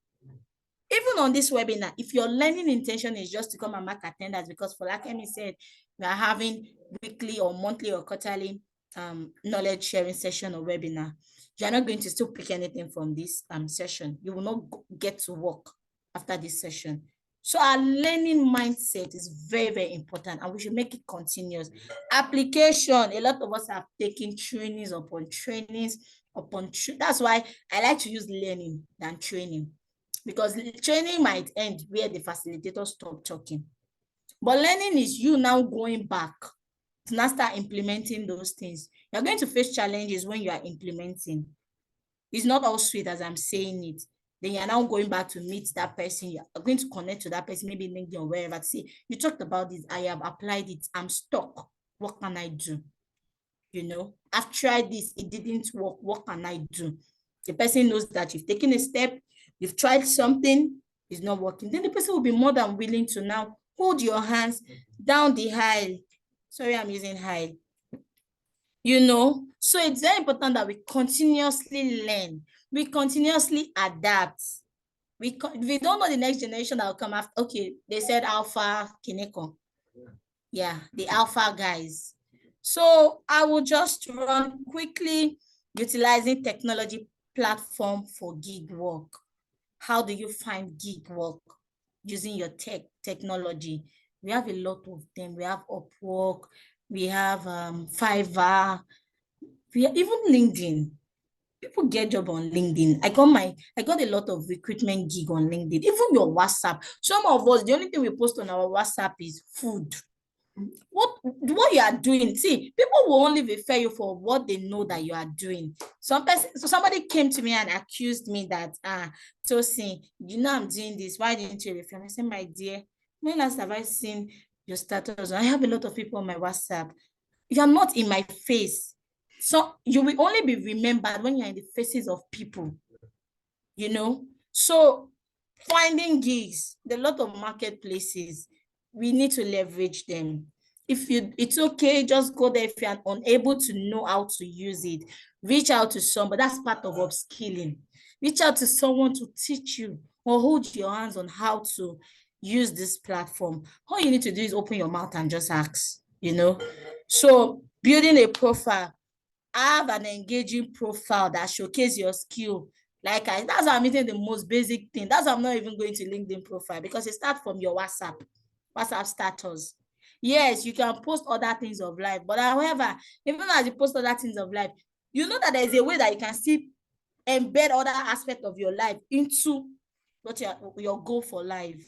Even on this webinar, if your learning intention is just to come and mark attendance, because for like Emi said, we are having weekly or monthly or quarterly knowledge sharing session or webinar, you're not going to still pick anything from this session. You will not get to work after this session. So our learning mindset is very, very important, and we should make it continuous. Application, a lot of us have taken trainings upon trainings that's why I like to use learning than training, because training might end where the facilitator stopped talking. But learning is you now going back to now start implementing those things. You're going to face challenges when you are implementing. It's not all sweet as I'm saying it. Then you're now going back to meet that person. You're going to connect to that person, maybe LinkedIn or wherever, to say, you talked about this, I have applied it, I'm stuck. What can I do? You know, I've tried this, it didn't work. What can I do? The person knows that you've taken a step, you've tried something, it's not working. Then the person will be more than willing to now hold your hands down the aisle. Sorry, I'm using aisle. You know, so it's very important that we continuously learn, we continuously adapt. We don't know the next generation that will come after. Okay, they said Alpha Kineko. Yeah, the Alpha guys. So I will just run quickly, utilizing technology platform for gig work. How do you find gig work using your technology? We have a lot of them. We have Upwork, we have Fiverr, we have even LinkedIn. People get job on LinkedIn. I got a lot of recruitment gig on LinkedIn. Even your WhatsApp. Some of us, the only thing we post on our WhatsApp is food. What you are doing, see, people will only refer you for what they know that you are doing. So somebody came to me and accused me that Tosin, you know I'm doing this, why didn't you refer me? I said, my dear, when last have I seen your status? I have a lot of people on my WhatsApp. You're not in my face, so you will only be remembered when you're in the faces of people, you know. So finding gigs, there are a lot of marketplaces. we need to leverage them. It's okay, just go there. If you're unable to know how to use it, reach out to somebody. That's part of upskilling. Reach out to someone to teach you or hold your hands on how to use this platform. All you need to do is open your mouth and just ask, So building a profile, have an engaging profile that showcase your skill. That's how I'm meeting the most basic thing. That's why I'm not even going to LinkedIn profile, because it starts from your WhatsApp status. Yes, you can post other things of life, but however, even as you post other things of life, you know that there's a way that you can still embed other aspects of your life into what your goal for life.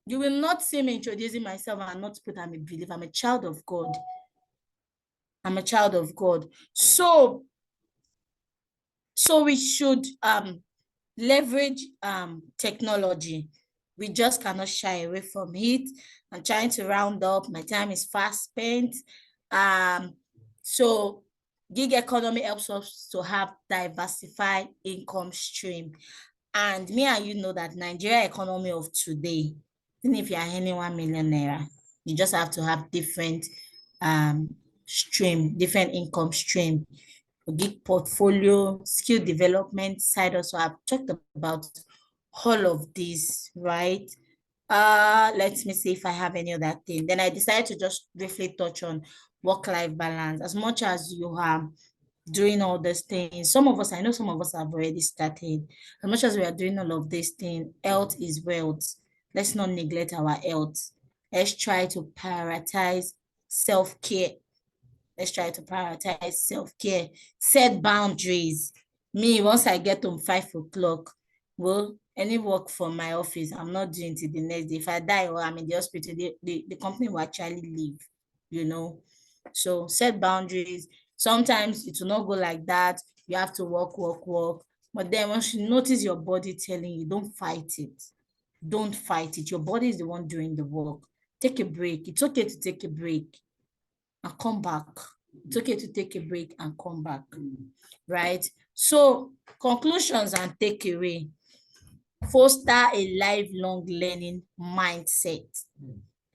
You will not see me introducing myself and not put I'm a believer. I'm a child of God. I'm a child of God. So we should leverage technology. We just cannot shy away from it. I'm trying to round up. My time is fast spent. So gig economy helps us to have diversified income stream. And me and you know that Nigeria economy of today, even if you are earning 1 million naira, you just have to have different different income stream. Gig portfolio, skill development side also. I've talked about all of these, right? Let me see if I have any other thing. Then I decided to just briefly touch on work-life balance. As much as you are doing all these things, I know some of us have already started. As much as we are doing all of these things, health is wealth. Let's not neglect our health. Let's try to prioritize self-care. Let's try to prioritize self-care, set boundaries. Me, once I get home 5 o'clock, well, any work from my office, I'm not doing till the next day. If I die or I'm in the hospital, the company will actually leave, So set boundaries. Sometimes it will not go like that. You have to work. But then once you notice your body telling you, don't fight it. Don't fight it. Your body is the one doing the work. Take a break. It's okay to take a break and come back. It's okay to take a break and come back, right? So conclusions and takeaway. Foster a lifelong learning mindset.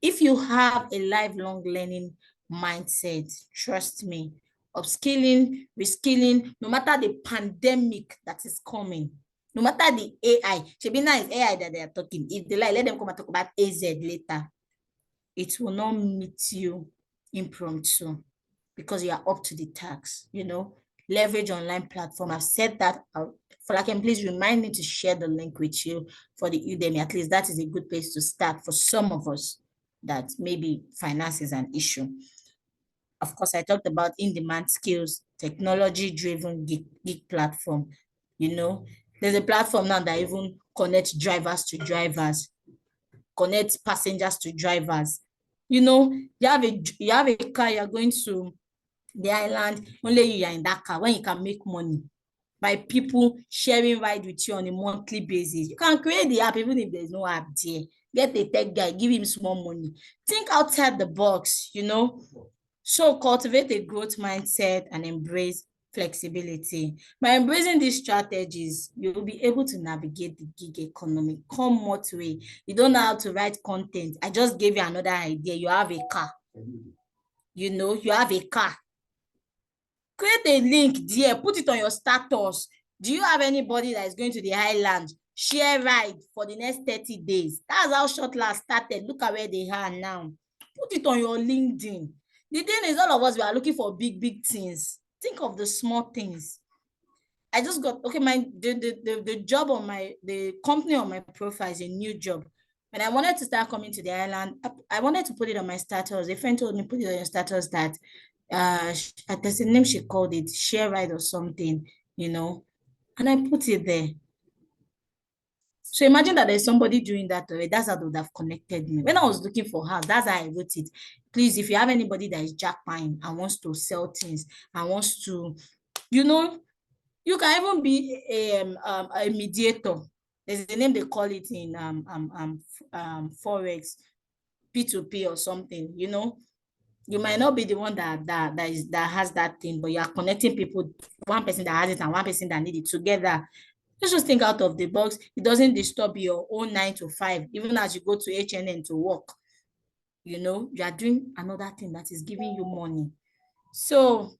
If you have a lifelong learning mindset, trust me, upskilling, reskilling, no matter the pandemic that is coming, no matter the AI, Shabina is AI that they are talking. If they like, let them come and talk about AZ later. It will not meet you impromptu because you are up to the task, leverage online platform. I've said that. Falaken, please remind me to share the link with you for the Udemy. At least that is a good place to start for some of us that maybe finance is an issue. Of course, I talked about in-demand skills, technology-driven gig platform. There's a platform now that even connects drivers to drivers, connects passengers to drivers. You have a car, you're going to the island, only you are in that car when you can make money by people sharing ride with you on a monthly basis. You can create the app even if there's no app there. Get a tech guy, give him small money. Think outside the box, So cultivate a growth mindset and embrace flexibility. By embracing these strategies, you will be able to navigate the gig economy. Come what way. You don't know how to write content. I just gave you another idea. You have a car. You have a car. Create a link there, put it on your status. Do you have anybody that is going to the island? Share ride for the next 30 days. That's how Shortlast started. Look at where they are now. Put it on your LinkedIn. The thing is, all of us, we are looking for big things. Think of the small things. I just got, okay, the job on the company on my profile is a new job. When I wanted to start coming to the island, I wanted to put it on my status. A friend told me, put it on your status that there's a name she called it, share ride or something, and I put it there. So imagine that there's somebody doing that already. That's how they would have connected me. When I was looking for house, that's how I wrote it. Please, if you have anybody that is jackpine and wants to sell things and wants to, you can even be a mediator. There's a name they call it in Forex, P2P or something, You might not be the one that has that thing, but you are connecting people, one person that has it and one person that needs it together. Let's just think out of the box. It doesn't disturb your own 9 to 5, even as you go to HNN to work. You are doing another thing that is giving you money. So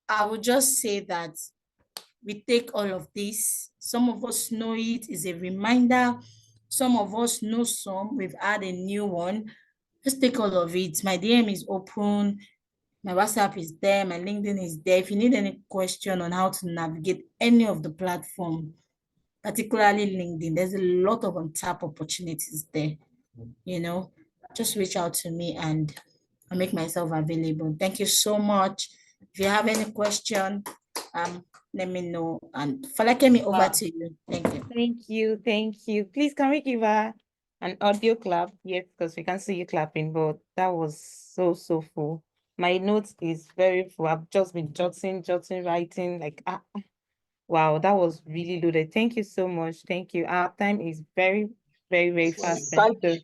I would just say that we take all of this. Some of us know it is a reminder. Some of us know some. We've had a new one. Let's take all of it. My DM is open. My WhatsApp is there. My LinkedIn is there. If you need any question on how to navigate any of the platform, particularly LinkedIn, there's a lot of untapped opportunities there. Just reach out to me and I'll make myself available. Thank you so much. If you have any question, let me know. And Falakemi, over to you. Thank you. Thank you. Thank you. Please, can we give her an audio clap? Yes, because we can see you clapping, but that was so full. My notes is very full. I've just been jotting, writing, like, wow, that was really loaded. Thank you so much. Thank you. Our time is very fast spent. So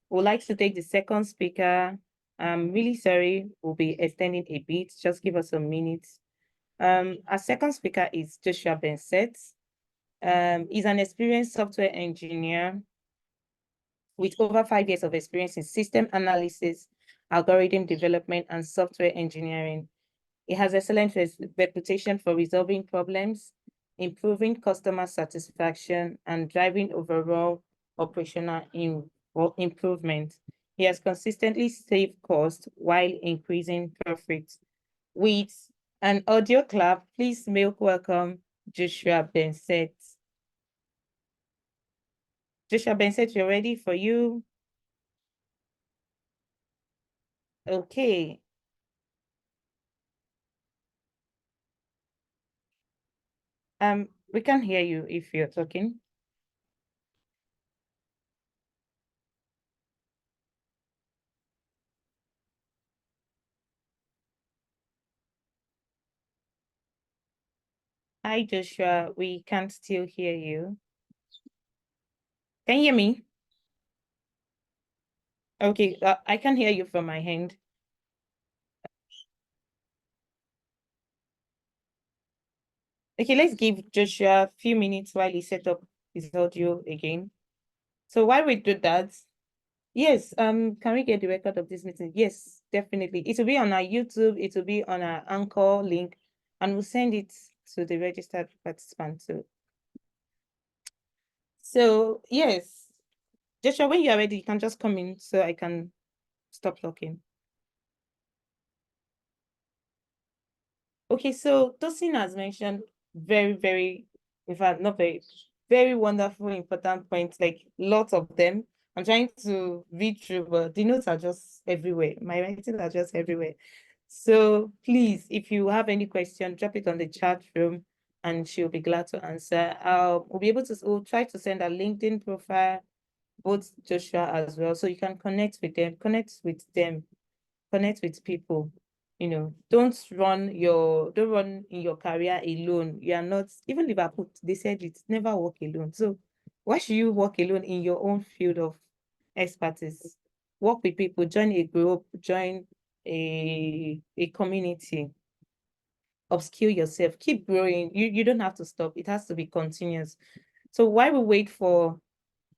we'd like to take the second speaker. I'm really sorry. We'll be extending a bit. Just give us a minute. Our second speaker is Joshua Bensett. He's an experienced software engineer with over 5 years of experience in system analysis, algorithm development, and software engineering. He has excellent reputation for resolving problems, improving customer satisfaction, and driving overall operational improvement. He has consistently saved costs while increasing profits. With an audio clap, please make welcome Joshua Bensett. Joshua Bensett, you're ready for you? Okay. We can't hear you if you're talking. Hi, Joshua. We can't still hear you. Can you hear me? Okay, I can hear you from my hand. Okay, let's give Joshua a few minutes while he set up his audio again. So while we do that, yes, can we get the record of this meeting? Yes, definitely. It will be on our YouTube, it will be on our Anchor link, and we'll send it to the registered participant too. So yes, Joshua, when you are ready, you can just come in so I can stop talking. Okay, so Tosin has mentioned very, in fact, not very wonderful, important points, like lots of them. I'm trying to read through, but the notes are just everywhere. My writings are just everywhere. So please, if you have any question, drop it on the chat room and she'll be glad to answer. We'll try to send a LinkedIn profile, both Joshua as well, so you can connect with them, connect with people. Don't run in your career alone. You are not, even Liverpool, they said it, never walk alone. So why should you walk alone in your own field of expertise? Work with people, join a group, join a community, upskill yourself, keep growing. You don't have to stop. It has to be continuous. So while we wait for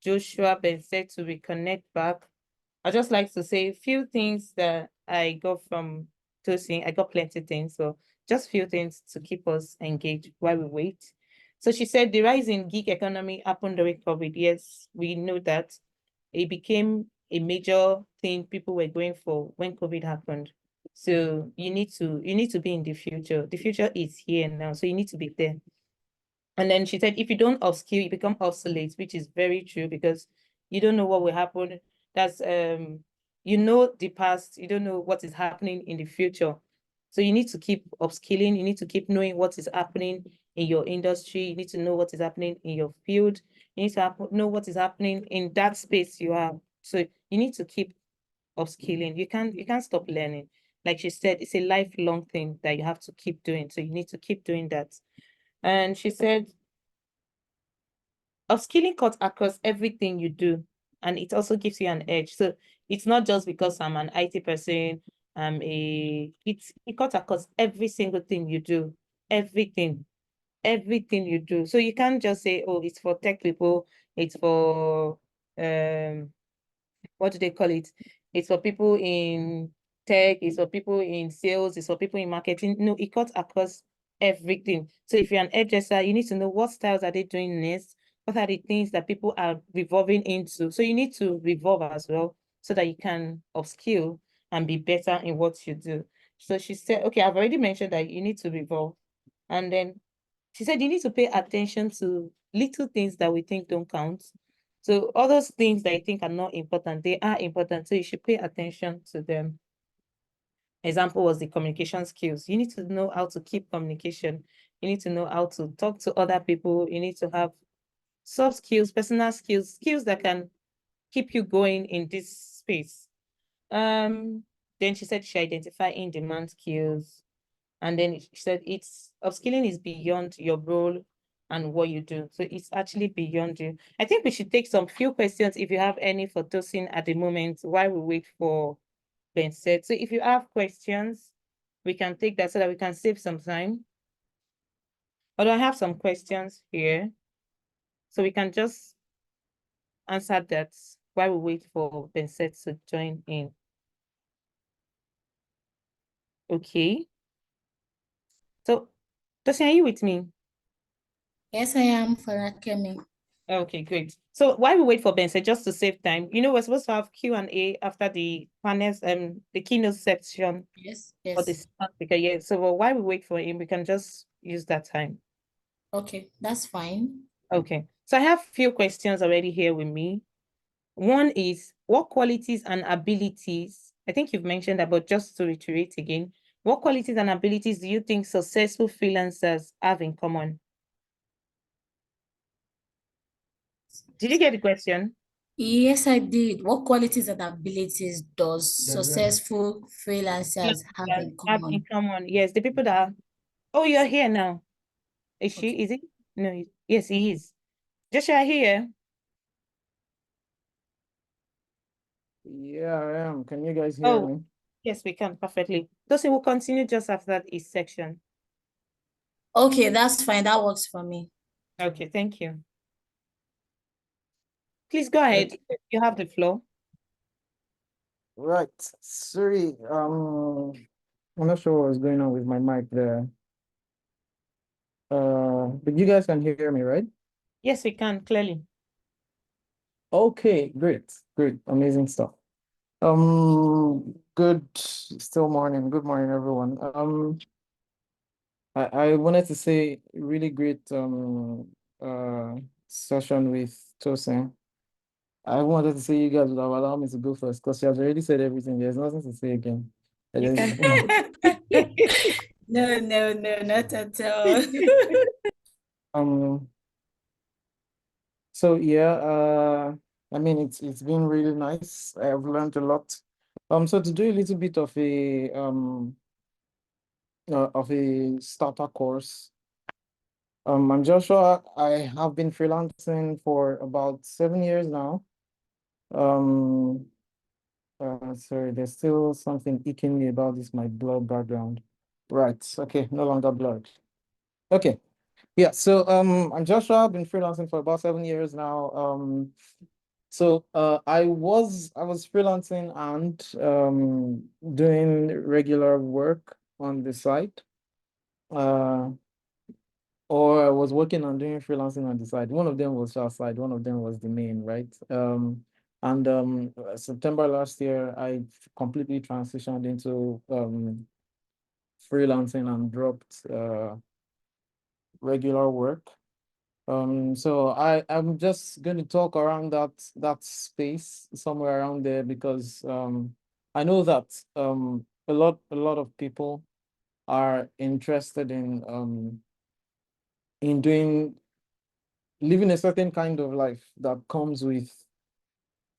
Joshua Bensett to reconnect back, I just like to say a few things that I got from Tosin. I got plenty of things, so just few things to keep us engaged while we wait. So she said the rise in gig economy happened during COVID. Yes, we know that it became a major thing people were going for when COVID happened. So you need to be in the future. The future is here now, so you need to be there. And then she said, if you don't upskill, you become obsolete, which is very true because you don't know what will happen. That's the past, you don't know what is happening in the future. So you need to keep upskilling, you need to keep knowing what is happening in your industry, you need to know what is happening in your field, you need to know what is happening in that space you have. So you need to keep upskilling. You can't stop learning. Like she said, it's a lifelong thing that you have to keep doing. So you need to keep doing that. And she said, upskilling cuts across everything you do, and it also gives you an edge. So it's not just because I'm an IT person, it cuts across every single thing you do, everything. everything you do. So you can't just say, oh, it's for tech people, it's for what do they call it? It's for people in tech, it's for people in sales, it's for people in marketing. No, it cuts across everything. So if you're an hairdresser, you need to know what styles are they doing next, what are the things that people are revolving into. So you need to revolve as well so that you can upskill and be better in what you do. So she said, okay, I've already mentioned that you need to revolve. And then she said you need to pay attention to little things that we think don't count. So all those things that you think are not important, they are important. So you should pay attention to them. Example was the communication skills. You need to know how to keep communication. You need to know how to talk to other people. You need to have soft skills, personal skills, skills that can keep you going in this space. Then she said she identify in-demand skills. And then she said it's upskilling is beyond your role and what you do. So it's actually beyond you. I think we should take some few questions if you have any for Tosin at the moment while we wait for Ben said. So if you have questions, we can take that so that we can save some time. Although I have some questions here. So we can just answer that while we wait for Ben said to join in. Okay. So Tosin, are you with me? Yes, I am for Akemi. Okay, great. So while we wait for Ben, just to save time, we're supposed to have Q&A after the panels, the keynote section Yes, for yes. this speaker. Yeah. So while we wait for him, we can just use that time. Okay, that's fine. Okay. So I have few questions already here with me. One is, what qualities and abilities, I think you've mentioned that, but just to reiterate again, what qualities and abilities do you think successful freelancers have in common? Did you get the question? Yes, I did. What qualities and abilities does successful freelancers have Freelancers in have in common? common. Yes, the people that are, oh, you're here now. Is she? Okay. Is it? No. Yes, he is. Joshua here. Yeah, I am. Can you guys hear Oh, me? yes, we can perfectly. Tosin will continue just after each section. Okay, that's fine. That works for me. Okay, thank you. Please go ahead. You have the floor. Right. Sorry, I'm not sure what's going on with my mic there. But you guys can hear me, right? Yes, we can clearly. Okay, great, great, amazing stuff. Good, still morning. Good morning, everyone. I wanted to say really great session with Tosin. I wanted to say you guys would have allowed me to go first because she has already said everything. There's nothing to say again. You There's, can. No, no, no, not at all. um, so yeah, I mean it's been really nice. I've learned a lot. So to do a little bit of a starter course. I'm Joshua. I have been freelancing for about 7 years now. Um, sorry, there's still something icking me about this, my blurred background. Right, okay, no longer blurred. Okay, yeah, so I'm Joshua, I've been freelancing for about 7 years now. So I was freelancing and doing regular work on the side. Or I was working on doing freelancing on the side. One of them was outside, one of them was the main, right? And September last year, I completely transitioned into freelancing and dropped regular work. So I'm just going to talk around that space somewhere around there because I know that a lot of people are interested in doing living a certain kind of life that comes with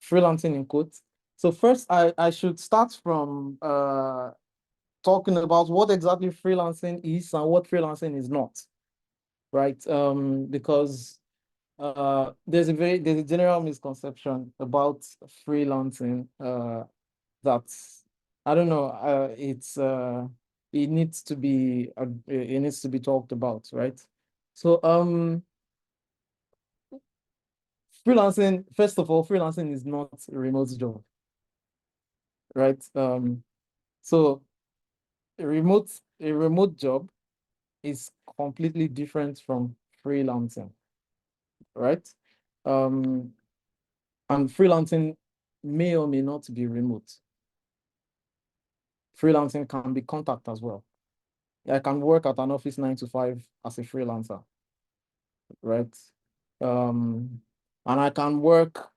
freelancing in quotes. So first, I should start from talking about what exactly freelancing is and what freelancing is not, right? Because there's a general misconception about freelancing that's I don't know it needs to be talked about, right? So freelancing, first of all, freelancing is not a remote job, right? So a remote job is completely different from freelancing, right? Um, and freelancing may or may not be remote. Freelancing can be contact as well. I can work at an office 9 to 5 as a freelancer, right? And I can work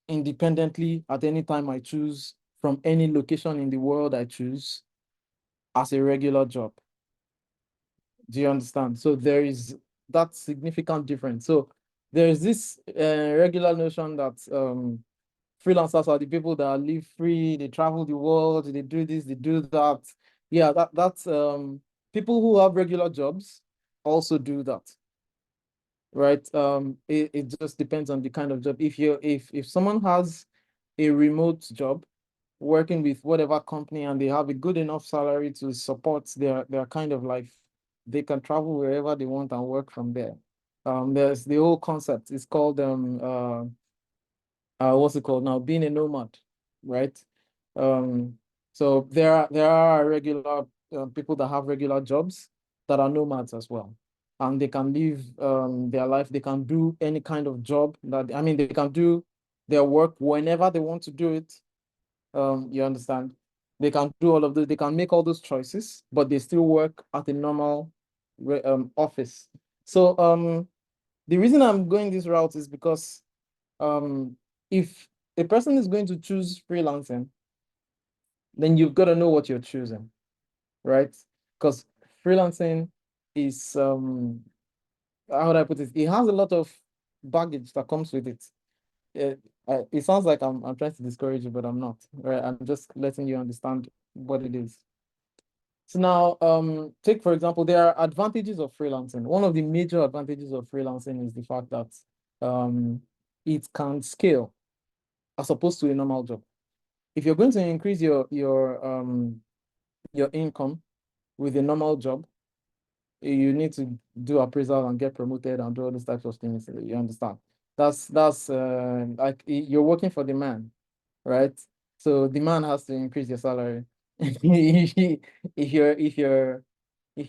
independently at any time I choose from any location in the world I choose as a regular job. Do you understand? So there is that significant difference. So there is this regular notion that freelancers are the people that live free, they travel the world, they do this, they do that. Yeah, that's people who have regular jobs also do that, right? It just depends on the kind of job. If someone has a remote job working with whatever company and they have a good enough salary to support their kind of life, they can travel wherever they want and work from there. There's the whole concept. It's called what's it called now? Being a nomad, right? Um, so there are regular people that have regular jobs that are nomads as well, and they can live their life. They can do any kind of job that, I mean, they can do their work whenever they want to do it. You understand? They can do all of those. They can make all those choices, but they still work at a normal office. So the reason I'm going this route is because um, if a person is going to choose freelancing, then you've got to know what you're choosing, right? Because freelancing is how would I put it? It has a lot of baggage that comes with it. It sounds like I'm trying to discourage you, but I'm not. Right? I'm just letting you understand what it is. So now, take for example, there are advantages of freelancing. One of the major advantages of freelancing is the fact that it can scale as opposed to a normal job. If you're going to increase your income with a normal job, you need to do appraisal and get promoted and do all these types of things. You understand? That's like you're working for the man, right? So the man has to increase your salary. If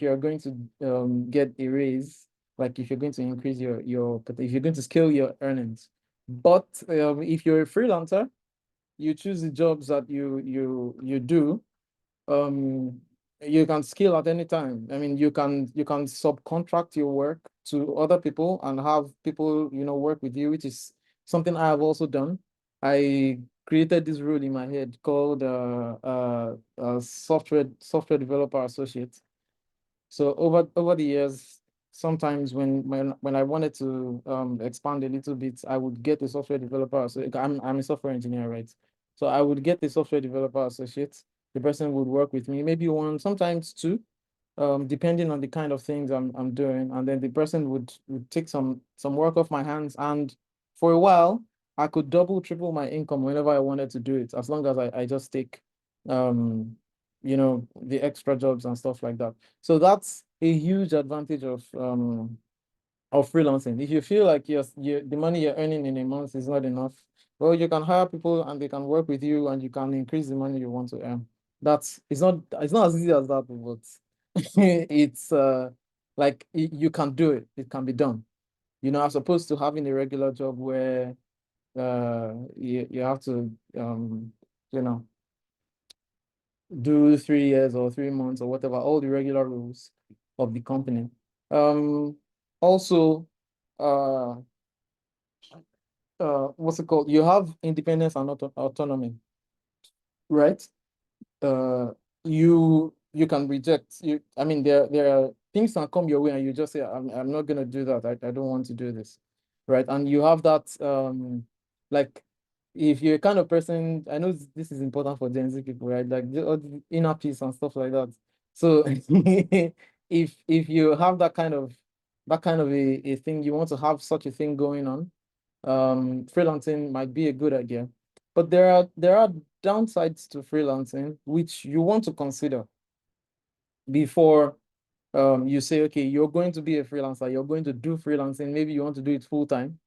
you're going to get a raise, like if you're going to increase if you're going to scale your earnings. But if you're a freelancer, you choose the jobs that you do, um you can scale at any time. I mean, you can subcontract your work to other people and have people work with you, which is something I have also done. I created this role in my head called software developer associate. So over the years, sometimes when I wanted to expand a little bit, I would get a software developer. So I'm a software engineer, right? So I would get a software developer associate. The person would work with me, maybe one, sometimes two, depending on the kind of things I'm doing. And then the person would take some work off my hands, and for a while, I could double, triple my income whenever I wanted to do it, as long as I just take the extra jobs and stuff like that. So that's a huge advantage of freelancing. If you feel like the money you're earning in a month is not enough, well, you can hire people and they can work with you and you can increase the money you want to earn. It's not as easy as that, but it's like you can do it. It can be done. As opposed to having a regular job where you have to you know do 3 years or 3 months or whatever, all the regular rules of the company. Also, uh, what's it called? You have independence and autonomy, right? uh you can reject. I mean, there are things that come your way and you just say, I'm not gonna do that. I don't want to do this, right? And you have that like, if you're a kind of person, I know this is important for Gen Z people, right? Like all the inner peace and stuff like that. So if you have that kind of a thing, you want to have such a thing going on, freelancing might be a good idea. But there are downsides to freelancing which you want to consider before you say, okay, you're going to be a freelancer, you're going to do freelancing, maybe you want to do it full time.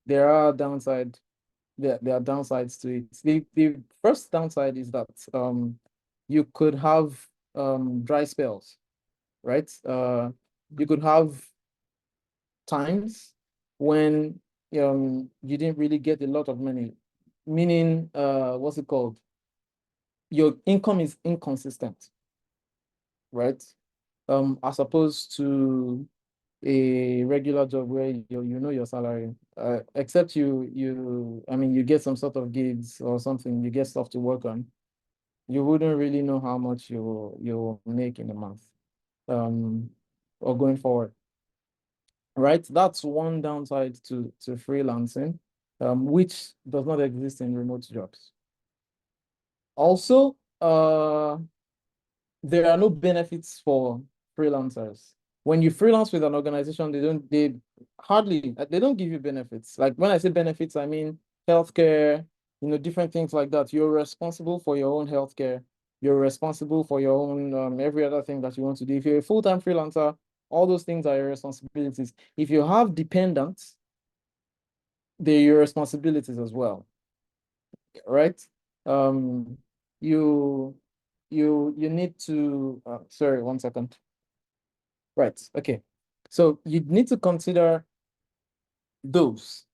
There are downsides to it. The first downside is that you could have dry spells, right? You could have times when you didn't really get a lot of money, meaning what's it called? Your income is inconsistent, right? As opposed to a regular job where you know your salary, except I mean, you get some sort of gigs or something, you get stuff to work on, you wouldn't really know how much you make in a month, or going forward, right? That's one downside to freelancing, which does not exist in remote jobs. Also, there are no benefits for freelancers. When you freelance with an organization, they don't give you benefits. Like when I say benefits, I mean healthcare, different things like that. You're responsible for your own healthcare. You're responsible for your own every other thing that you want to do. If you're a full-time freelancer, all those things are your responsibilities. If you have dependents, they're your responsibilities as well, right? Um, you you need to sorry, 1 second. Right, okay. So you need to consider those.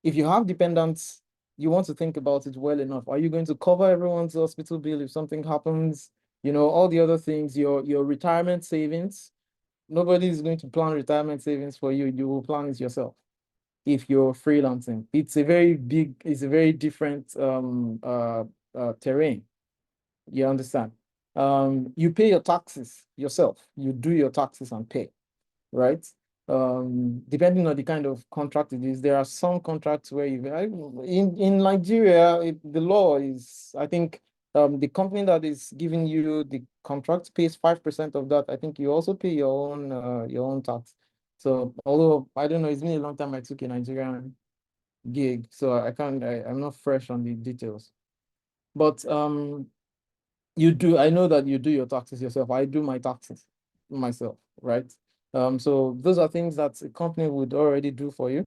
If you have dependents, you want to think about it well enough. Are you going to cover everyone's hospital bill if something happens? All the other things, your retirement savings. Nobody is going to plan retirement savings for you. You will plan it yourself if you're freelancing. It's a very different terrain. You understand? You pay your taxes yourself. You do your taxes and pay, right? Depending on the kind of contract it is, there are some contracts where in Nigeria, the law is, I think, the company that is giving you the contract pays 5% of that. I think you also pay your own tax. So although I don't know, it's been a long time I took a Nigerian gig, so I'm not fresh on the details. But I know that you do your taxes yourself. I do my taxes myself, right? So those are things that a company would already do for you.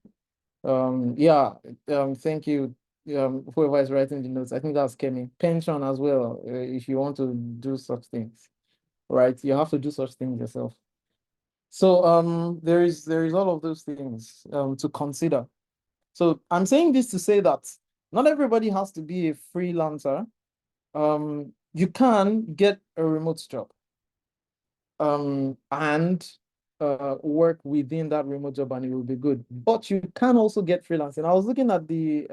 Yeah, thank you. Whoever is writing the notes, I think that's Kemi. Pension as well, if you want to do such things, right? You have to do such things yourself. So there is all of those things to consider. So I'm saying this to say that not everybody has to be a freelancer. You can get a remote job and work within that remote job and it will be good. But you can also get freelancing. I was looking at the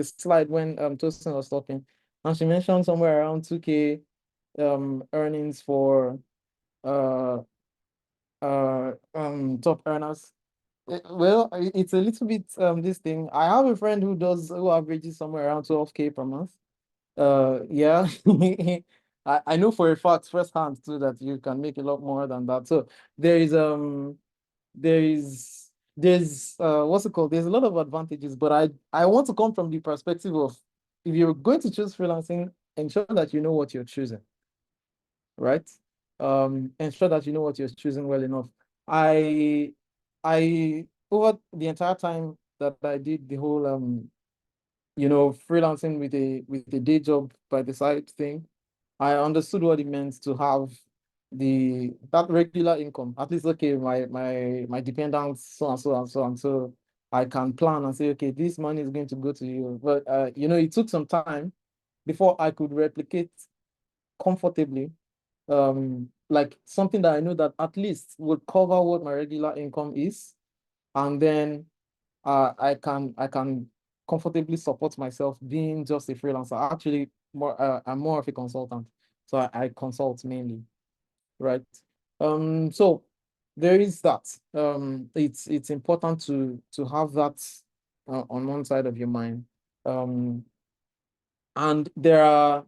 slide when Tosin was talking, and she mentioned somewhere around 2K earnings for top earners. Well, it's a little bit this thing. I have a friend who averages somewhere around 12K per month. Yeah. I know for a fact firsthand too that you can make a lot more than that. So there is there's what's it called? There's a lot of advantages, but I want to come from the perspective of, if you're going to choose freelancing, ensure that you know what you're choosing, right? Ensure that you know what you're choosing well enough. I over the entire time that I did the whole freelancing with a day job by the side thing, I understood what it meant to have that regular income. At least, okay, my dependents, so and so and so and so. I can plan and say, okay, this money is going to go to you. But it took some time before I could replicate comfortably, like something that I know that at least would cover what my regular income is, and then I can comfortably support myself being just a freelancer. Actually, I'm more of a consultant, so I consult mainly, right? So there is that. It's important to have that on one side of your mind. And there are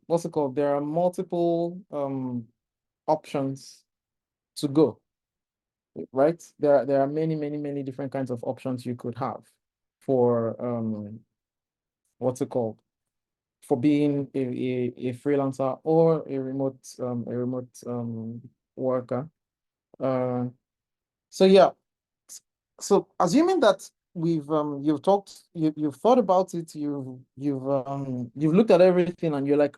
what's it called? There are multiple options to go, right? There are many different kinds of options you could have for what's it called? for being a freelancer or a remote worker. So yeah, so assuming that you've talked, you've thought about it, you've looked at everything and you're like,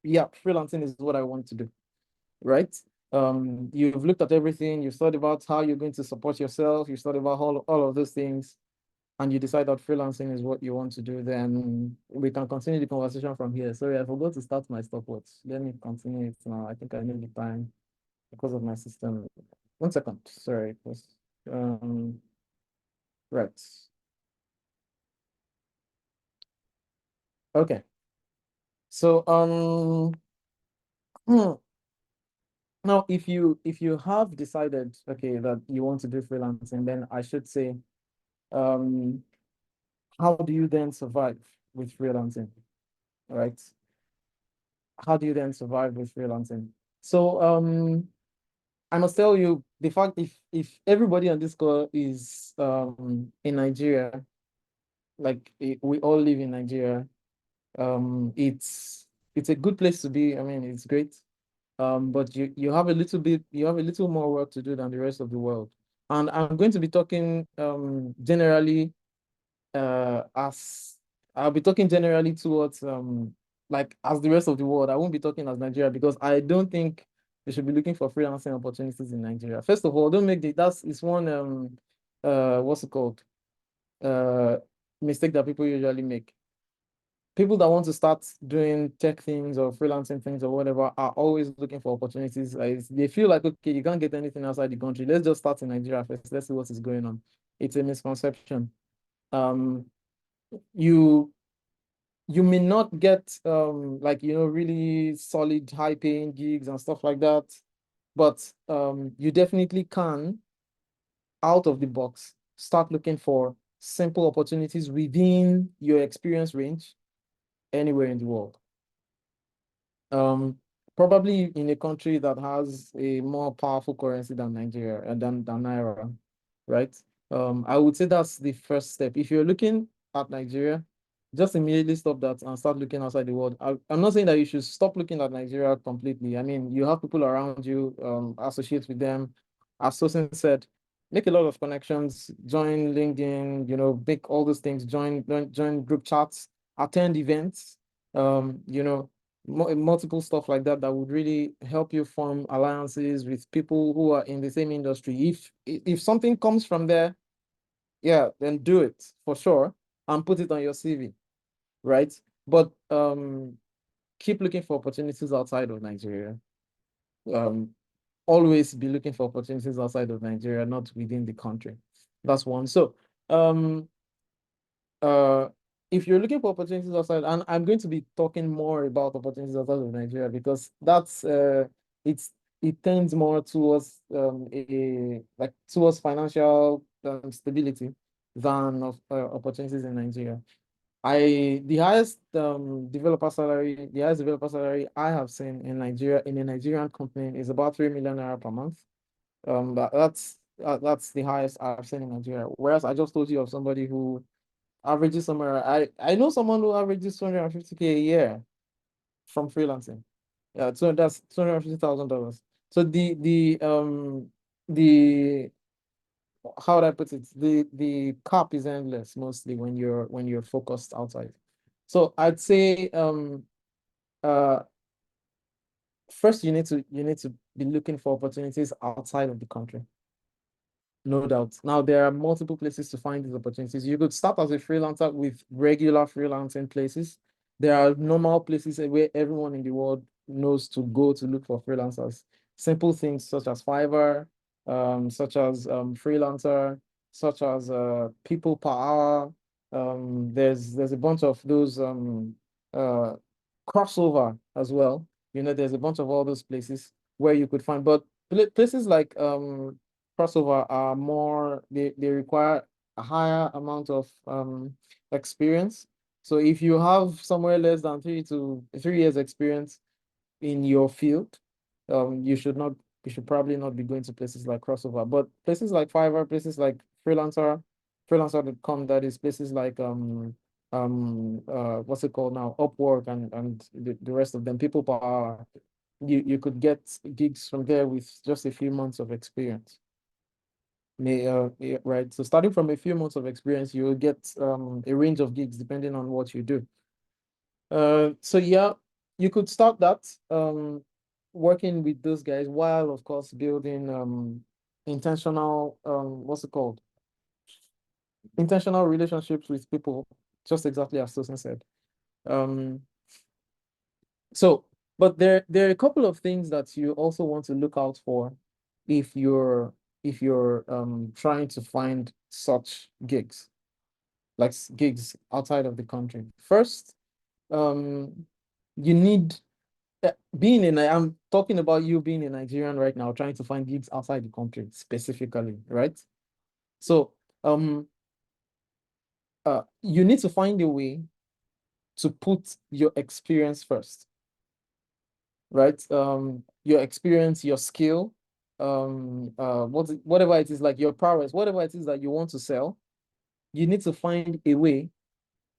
yeah, freelancing is what I want to do, right? You've looked at everything, you've thought about how you're going to support yourself, you've thought about all of those things, and you decide that freelancing is what you want to do, then we can continue the conversation from here. Sorry, I forgot to start my stopwatch. Let me continue it now. I think I need the time because of my system. 1 second, sorry. Right. Okay. So now if you have decided, okay, that you want to do freelancing, then I should say, how do you then survive with freelancing? Right? How do you then survive with freelancing? So I must tell you the fact, if everybody on this call is in Nigeria, like we all live in Nigeria, it's a good place to be. I mean, it's great. But you have a little more work to do than the rest of the world. And I'm going to be talking generally, as I'll be talking generally towards like as the rest of the world. I won't be talking as Nigeria, because I don't think you should be looking for freelancing opportunities in Nigeria. First of all, don't make it's one what's it called? Mistake that people usually make. People that want to start doing tech things or freelancing things or whatever are always looking for opportunities. They feel like, okay, you can't get anything outside the country. Let's just start in Nigeria first. Let's see what is going on. It's a misconception. You may not get like, really solid high paying gigs and stuff like that, but you definitely can, out of the box, start looking for simple opportunities within your experience range anywhere in the world. Probably in a country that has a more powerful currency than Nigeria and than Naira, right? I would say that's the first step. If you're looking at Nigeria, just immediately stop that and start looking outside the world. I'm not saying that you should stop looking at Nigeria completely. I mean, you have people around you, associate with them. As Tosin said, make a lot of connections, join LinkedIn, make all those things, join group chats, attend events, multiple stuff like that would really help you form alliances with people who are in the same industry. If something comes from there, yeah, then do it for sure and put it on your CV, right? But keep looking for opportunities outside of Nigeria. Always be looking for opportunities outside of Nigeria, not within the country. That's one. So if you're looking for opportunities outside, and I'm going to be talking more about opportunities outside of Nigeria, because that's it tends more towards towards financial stability than of opportunities in Nigeria. The highest developer salary I have seen in Nigeria, in a Nigerian company, is about 3 million naira per month. That's the highest I've seen in Nigeria. Whereas I just told you of somebody who averages somewhere. I know someone who averages 250K a year from freelancing. Yeah, so that's $250,000. So the how would I put it? The cap is endless mostly when you're focused outside. So I'd say first you need to be looking for opportunities outside of the country. No doubt. Now, there are multiple places to find these opportunities. You could start as a freelancer with regular freelancing places. There are normal places where everyone in the world knows to go to look for freelancers. Simple things such as Fiverr, such as Freelancer, such as People Per Hour. There's a bunch of those uh, crossover as well. There's a bunch of all those places where you could find, but places like crossover are more, they require a higher amount of experience. So if you have somewhere less than 3 years experience in your field, you should probably not be going to places like crossover. But places like Fiverr, places like freelancer.com, that is, places like what's it called now, Upwork and the rest of them, People Power, you could get gigs from there with just a few months of experience. Yeah, right. So starting from a few months of experience, you will get a range of gigs depending on what you do. So yeah, you could start that working with those guys while, of course, building intentional what's it called? Intentional relationships with people, just exactly as Tosin said. So, but there are a couple of things that you also want to look out for if you're trying to find such gigs, like gigs outside of the country. First, you need being in. I'm talking about you being a Nigerian right now, trying to find gigs outside the country specifically, right? So, you need to find a way to put your experience first, right? Your experience, your skill, whatever it is, like your prowess, whatever it is that you want to sell, you need to find a way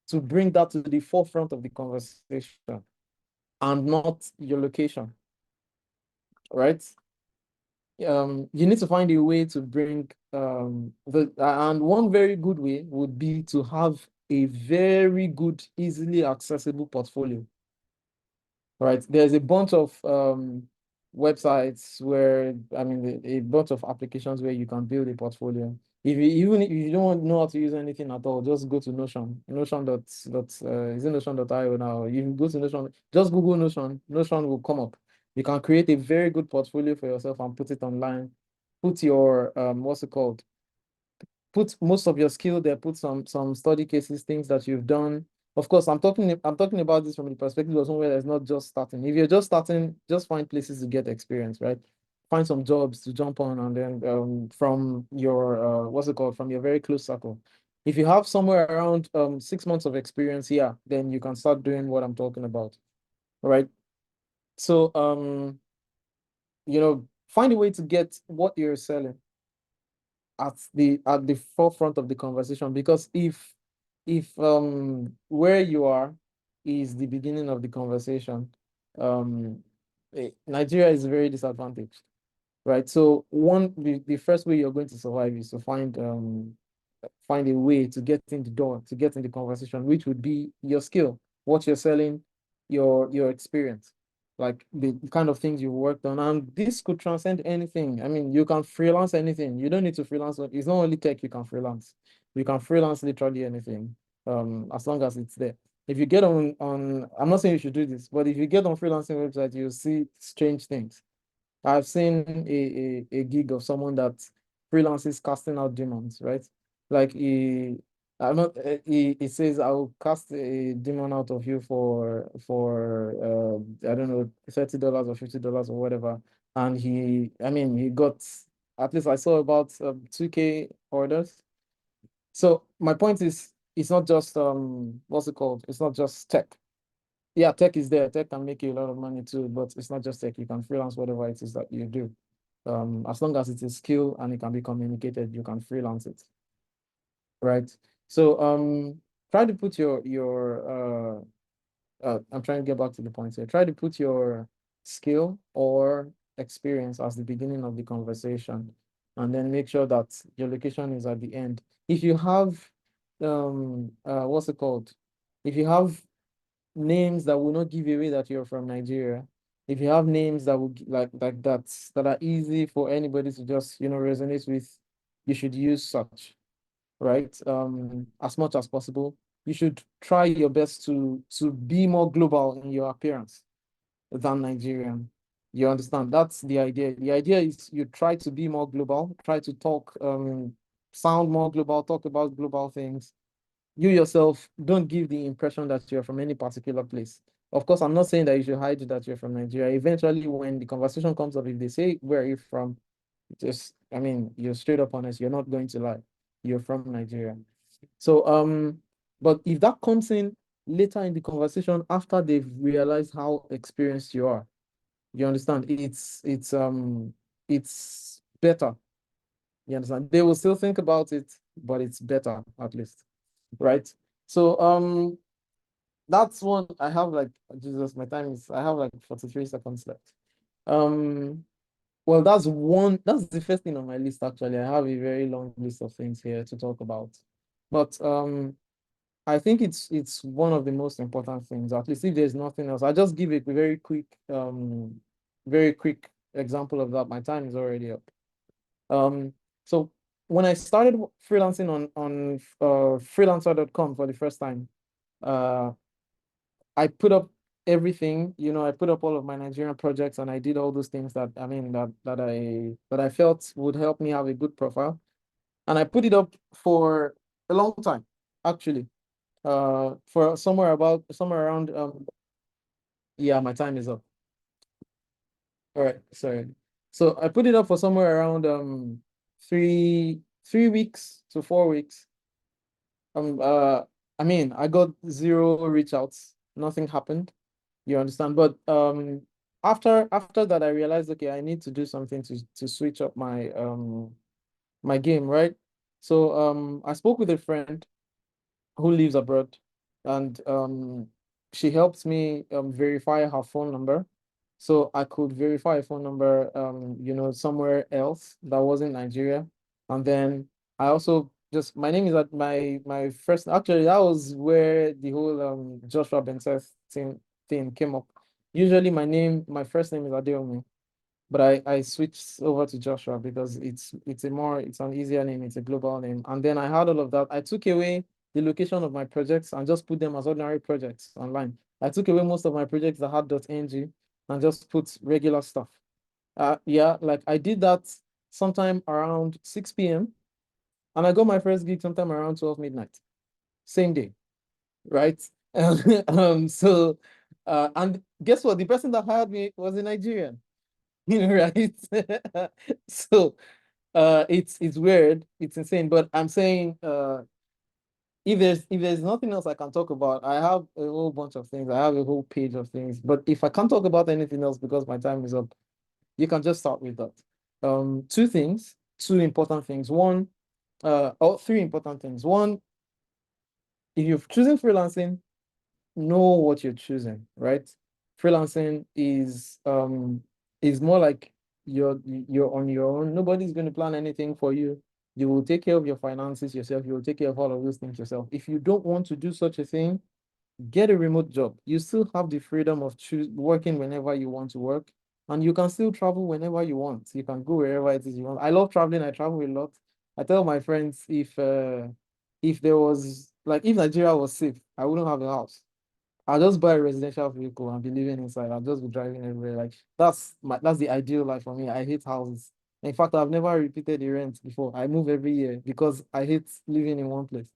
to bring that to the forefront of the conversation and not your location, right? You need to find a way to bring and one very good way would be to have a very good, easily accessible portfolio. Right, there's a bunch of websites where, I mean, a bunch of applications where you can build a portfolio. Even if you don't know how to use anything at all, just go to Notion. Is it Notion.io now? You can go to Notion, just Google Notion. Notion will come up. You can create a very good portfolio for yourself and put it online. Put your what's it called? Put most of your skill there. Put some study cases, things that you've done. Of course, I'm talking about this from the perspective of somewhere that's not just starting. If you're just starting, just find places to get experience, right? Find some jobs to jump on, and then from your what's it called, from your very close circle. If you have somewhere around 6 months of experience, yeah, then you can start doing what I'm talking about. All right. So find a way to get what you're selling at the forefront of the conversation, because if where you are is the beginning of the conversation, Nigeria is very disadvantaged, right? So the first way you're going to survive is to find a way to get in the door, to get in the conversation, which would be your skill, what you're selling, your experience, like the kind of things you've worked on. And this could transcend anything. I mean, you can freelance anything. You don't need to freelance. It's not only tech you can freelance. You can freelance literally anything, as long as it's there. If you get on, I'm not saying you should do this, but if you get on freelancing website, you'll see strange things. I've seen a gig of someone that freelances casting out demons, right? Like I'm not. He says, "I'll cast a demon out of you for I don't know, $30 or $50 or whatever." And I mean, he got, at least I saw about 2K orders. So my point is, it's not just what's it called? It's not just tech. Yeah, tech is there. Tech can make you a lot of money too, but it's not just tech. You can freelance whatever it is that you do. As long as it's a skill and it can be communicated, you can freelance it. Right. So try to put I'm trying to get back to the point here. Try to put your skill or experience as the beginning of the conversation, and then make sure that your location is at the end. If you have what's it called? If you have names that will not give away that you're from Nigeria, if you have names that will that are easy for anybody to just resonate with, you should use such, right? As much as possible. You should try your best to be more global in your appearance than Nigerian. You understand? That's the idea. The idea is you try to be more global, try to talk, sound more global, talk about global things. You yourself don't give the impression that you're from any particular place. Of course, I'm not saying that you should hide that you're from Nigeria. Eventually, when the conversation comes up, if they say, "Where are you from?" just, I mean, you're straight up honest. You're not going to lie. You're from Nigeria. So, but if that comes in later in the conversation after they've realized how experienced you are, you understand, it's better. You understand? They will still think about it, but it's better at least, right? So that's one. I have like Jesus, my time is I have like 43 seconds left. Well, that's the first thing on my list actually. I have a very long list of things here to talk about. But I think it's one of the most important things, at least if there's nothing else. I'll just give a very quick example of that. My time is already up. So when I started freelancing on freelancer.com for the first time, uh, I put up everything, I put up all of my Nigerian projects and I did all those things that I felt would help me have a good profile. And I put it up for a long time, actually. For somewhere around yeah, my time is up. All right, sorry. So I put it up for somewhere around 3 weeks to 4 weeks. I mean, I got zero reach outs, nothing happened. You understand? But after that, I realized, okay, I need to do something to switch up my game, right? So I spoke with a friend who lives abroad, and she helped me verify her phone number, so I could verify a phone number somewhere else that wasn't Nigeria. And then I also just my name is at my first, actually that was where the whole Joshua Benseth thing came up. Usually my first name is Adeomi, but I switched over to Joshua because it's an easier name, it's a global name. And then I had all of that. I took away the location of my projects and just put them as ordinary projects online. I took away most of my projects that had .ng and just put regular stuff. Yeah, like I did that sometime around 6 p.m. and I got my first gig sometime around 12 midnight, same day, right? So and guess what? The person that hired me was a Nigerian. Right? So it's weird, it's insane, but I'm saying if there's nothing else I can talk about, I have a whole bunch of things. I have a whole page of things, but if I can't talk about anything else because my time is up, you can just start with that. Two important things. One, or three important things. One, if you're choosing freelancing, know what you're choosing, right? Freelancing is more like you're on your own. Nobody's going to plan anything for you. You will take care of your finances yourself. You will take care of all of those things yourself. If you don't want to do such a thing, get a remote job. You still have the freedom of working whenever you want to work, and you can still travel whenever you want. You can go wherever it is you want. I love traveling. I travel a lot. I tell my friends if there was like if Nigeria was safe, I wouldn't have a house. I'll just buy a residential vehicle and be living inside. I'll just be driving everywhere. Like that's the ideal life for me. I hate houses. In fact, I've never repeated the rent before. I move every year because I hate living in one place.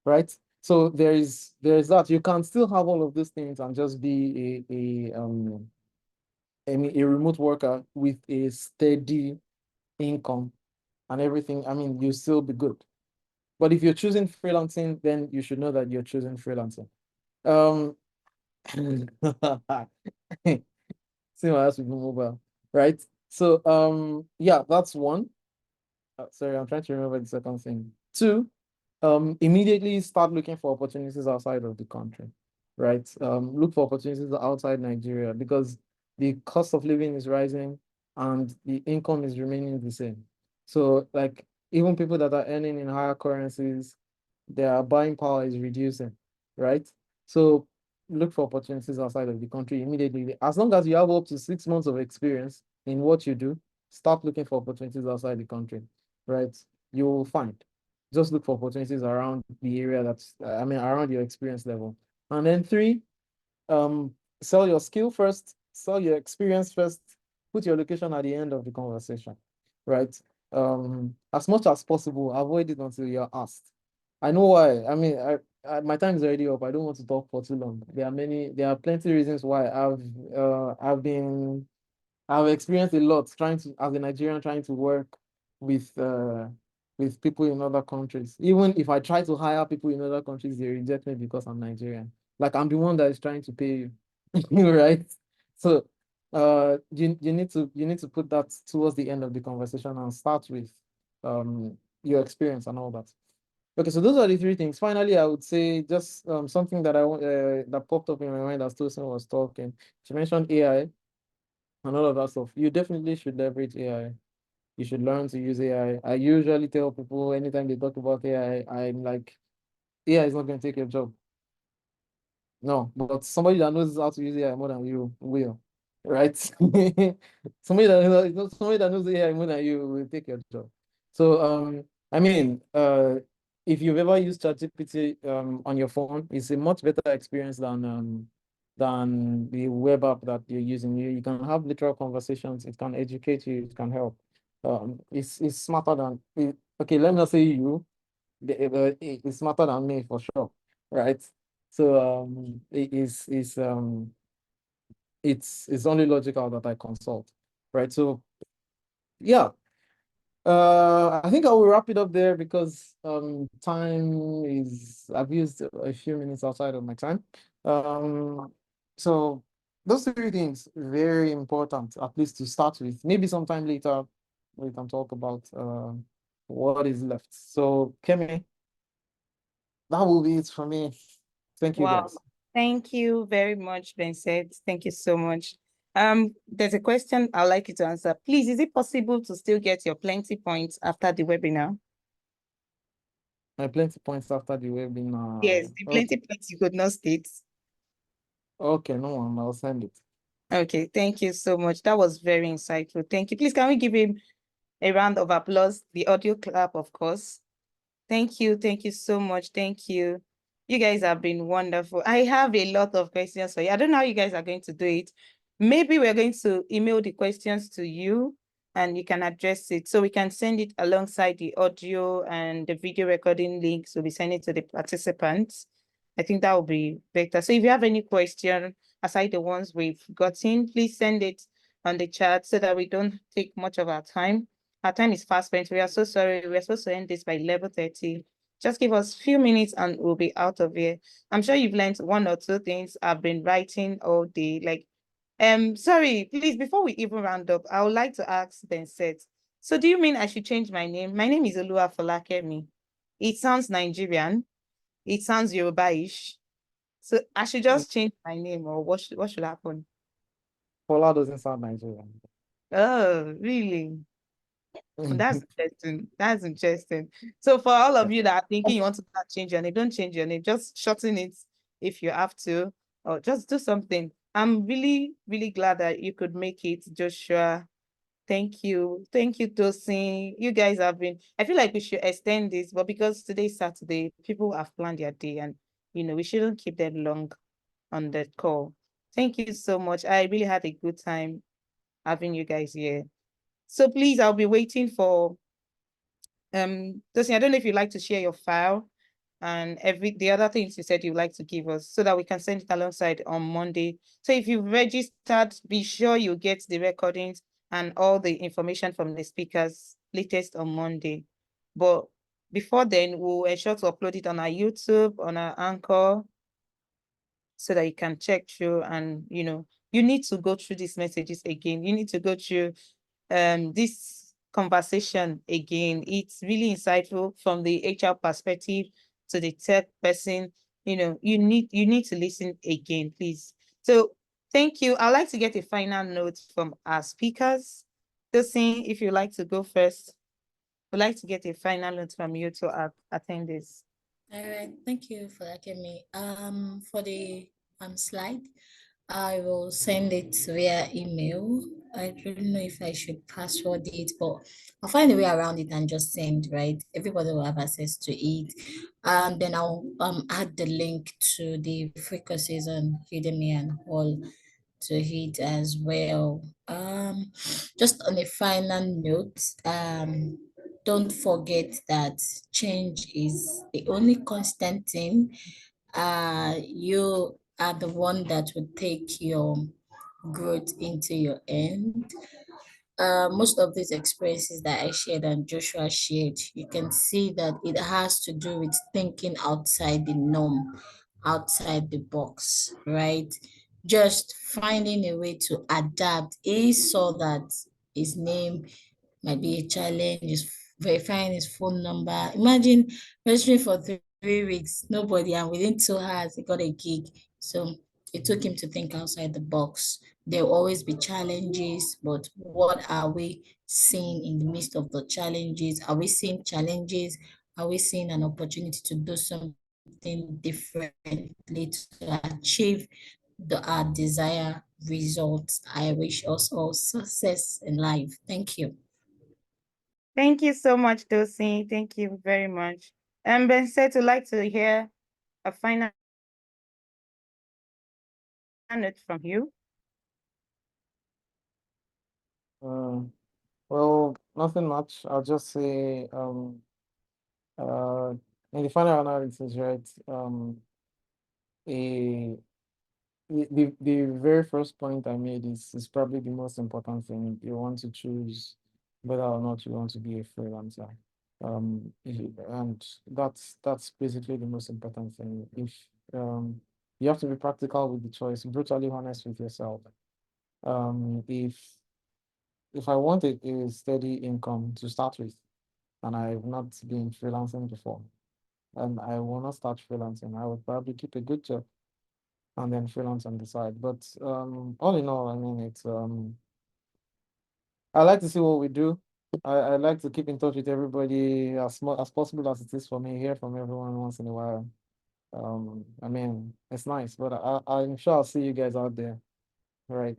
Right? So there is that. You can still have all of these things and just be a remote worker with a steady income and everything. I mean, you still be good. But if you're choosing freelancing, then you should know that you're choosing freelancing. Um See my ass with mobile, right? So yeah, that's one. Sorry, I'm trying to remember the second thing. Two, immediately start looking for opportunities outside of the country, right? Look for opportunities outside Nigeria because the cost of living is rising and the income is remaining the same. So like even people that are earning in higher currencies, their buying power is reducing, right? So look for opportunities outside of the country immediately. As long as you have up to 6 months of experience in what you do, start looking for opportunities outside the country, right? You will find. Just look for opportunities around the area around your experience level. And then three, sell your skill first, sell your experience first, put your location at the end of the conversation, right? As much as possible, avoid it until you're asked. I know why. I mean, my time is already up. I don't want to talk for too long. There are plenty reasons why I've experienced a lot trying to, as a Nigerian, trying to work with people in other countries. Even if I try to hire people in other countries, they reject me because I'm Nigerian. Like I'm the one that is trying to pay you, right? So you need to put that towards the end of the conversation and start with your experience and all that. Okay, so those are the three things. Finally, I would say just something that that popped up in my mind as Tosin was talking. She mentioned AI and all of that stuff. You definitely should leverage AI. You should learn to use AI. I usually tell people anytime they talk about AI, I'm like, AI is not going to take your job. No, but somebody that knows how to use AI more than you will, right? Somebody that knows AI more than you will take your job. So I mean, if you've ever used ChatGPT on your phone, it's a much better experience than the web app that you're using. You can have literal conversations, it can educate you, it can help. It's smarter than okay, let me not say you, it's smarter than me for sure, right? So it's only logical that I consult, right? So yeah, I think I will wrap it up there because time is, I've used a few minutes outside of my time. So those three things very important, at least to start with. Maybe sometime later we can talk about what is left. So Kemi, that will be it for me. Thank you Wow. guys. Thank you very much, Ben said. Thank you so much. There's a question I'd like you to answer. Please, is it possible to still get your plenty points after the webinar? My plenty points after the Yes, webinar. the Okay, plenty points you could not state. okay, no one, I'll send it. Okay, thank you so much. That was very insightful. Thank you. Please, can we give him a round of applause? The audio clap, of course. Thank you. Thank you so much. Thank you. You guys have been wonderful. I have a lot of questions for you. I don't know how you guys are going to do it. Maybe we're going to email the questions to you and you can address it. So we can send it alongside the audio and the video recording links. We'll be sending to the participants. I think that will be better. So if you have any question aside the ones we've gotten, please send it on the chat so that we don't take much of our time. Our time is fast spent. We are so sorry. We're supposed to end this by 11:30. Just give us a few minutes and we'll be out of here. I'm sure you've learned one or two things. I've been writing all day. Like, sorry, please, before we even round up, I would like to ask Denset. So do you mean I should change my name? My name is Olua Folakemi. It sounds Nigerian. It sounds Yoruba-ish. So I should just change my name or what should happen? Paula doesn't sound Nigerian. Oh, really? That's interesting. That's interesting. So for all of you that are thinking you want to start change your name, don't change your name. Just shorten it if you have to, or just do something. I'm really, really glad that you could make it, Joshua. Thank you. Thank you, Tosin. You guys have been, I feel like we should extend this, but because today's Saturday, people have planned their day and, we shouldn't keep them long on the call. Thank you so much. I really had a good time having you guys here. So please, I'll be waiting for Tosin, I don't know if you'd like to share your file and the other things you said you'd like to give us so that we can send it alongside on Monday. So if you've registered, be sure you get the recordings and all the information from the speakers latest on Monday. But before then, we'll ensure to upload it on our YouTube, on our Anchor, so that you can check through and, you need to go through these messages again. You need to go through this conversation again. It's really insightful from the HR perspective to the tech person. You need to listen again, please. So thank you. I'd like to get a final note from our speakers. Tosin, if you'd like to go first, I'd like to get a final note from you to attend this. All right, thank you for that, Kemi. For the slide, I will send it via email. I don't know if I should password it, but I'll find a way around it and just send, right? Everybody will have access to it. And then I'll add the link to the free courses on Udemy and all to it as well. Just on a final note, don't forget that change is the only constant thing. You are the one that will take your growth into your end. Most of these experiences that I shared and Joshua shared, you can see that it has to do with thinking outside the norm, outside the box, right? Just finding a way to adapt. He saw that his name might be a challenge, verifying his phone number. Imagine registering for 3 weeks, nobody, and within 2 hours, he got a gig. So it took him to think outside the box. There will always be challenges, but what are we seeing in the midst of the challenges? Are we seeing challenges? Are we seeing an opportunity to do something differently to achieve our desired results? I wish us all success in life. Thank you. Thank you so much, Tosin. Thank you very much. And Ben said to like to hear a final note from you. Well, nothing much. I'll just say, in the final analysis, right, a the very first point I made is probably the most important thing. You want to choose whether or not you want to be a freelancer. And that's basically the most important thing. If you have to be practical with the choice, brutally honest with yourself. If I want a steady income to start with, and I've not been freelancing before, and I will not start freelancing, I would probably keep a good job and then freelance on the side. But all in all, I mean, it's I like to see what we do. I like to keep in touch with everybody as much as possible as it is for me, hear from everyone once in a while. I mean, it's nice, but I'm sure I'll see you guys out there, right?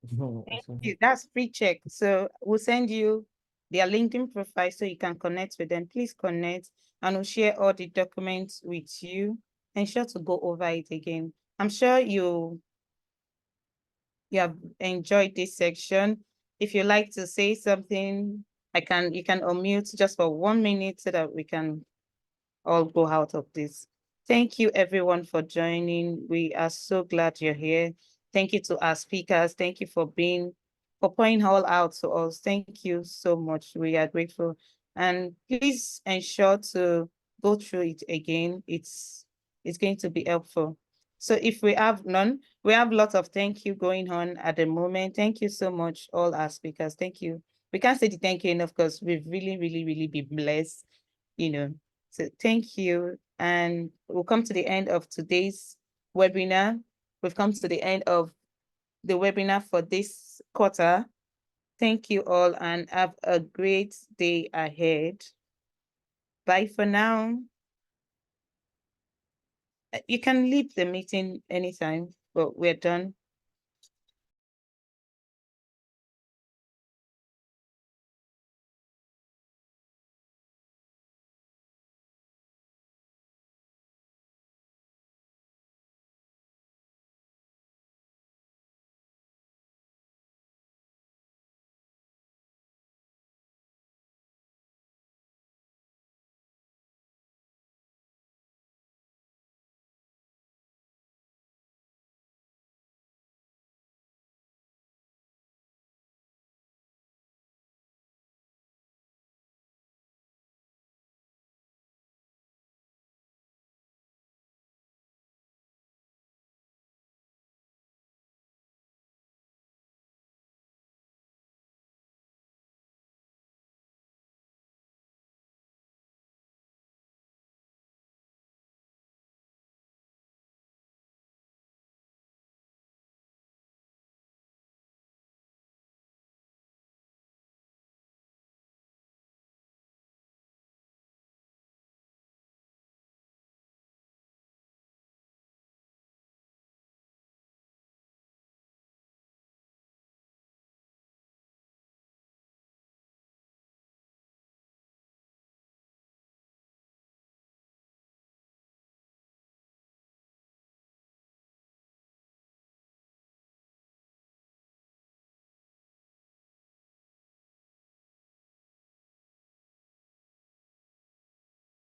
Thank you. That's free check. So we'll send you their LinkedIn profile so you can connect with them. Please connect and we'll share all the documents with you. Ensure to go over it again. I'm sure you have enjoyed this section. If you like to say something, you can unmute just for 1 minute so that we can all go out of this. Thank you everyone for joining. We are so glad you're here. Thank you to our speakers. Thank you for pouring all out to us. Thank you so much. We are grateful. And please ensure to go through it again. It's going to be helpful. So if we have none, we have lots of thank you going on at the moment. Thank you so much, all our speakers. Thank you. We can't say the thank you enough because we've really, really, really been blessed, So thank you. And we'll come to the end of today's webinar. We've come to the end of the webinar for this quarter. Thank you all and have a great day ahead. Bye for now. You can leave the meeting anytime, but we're done.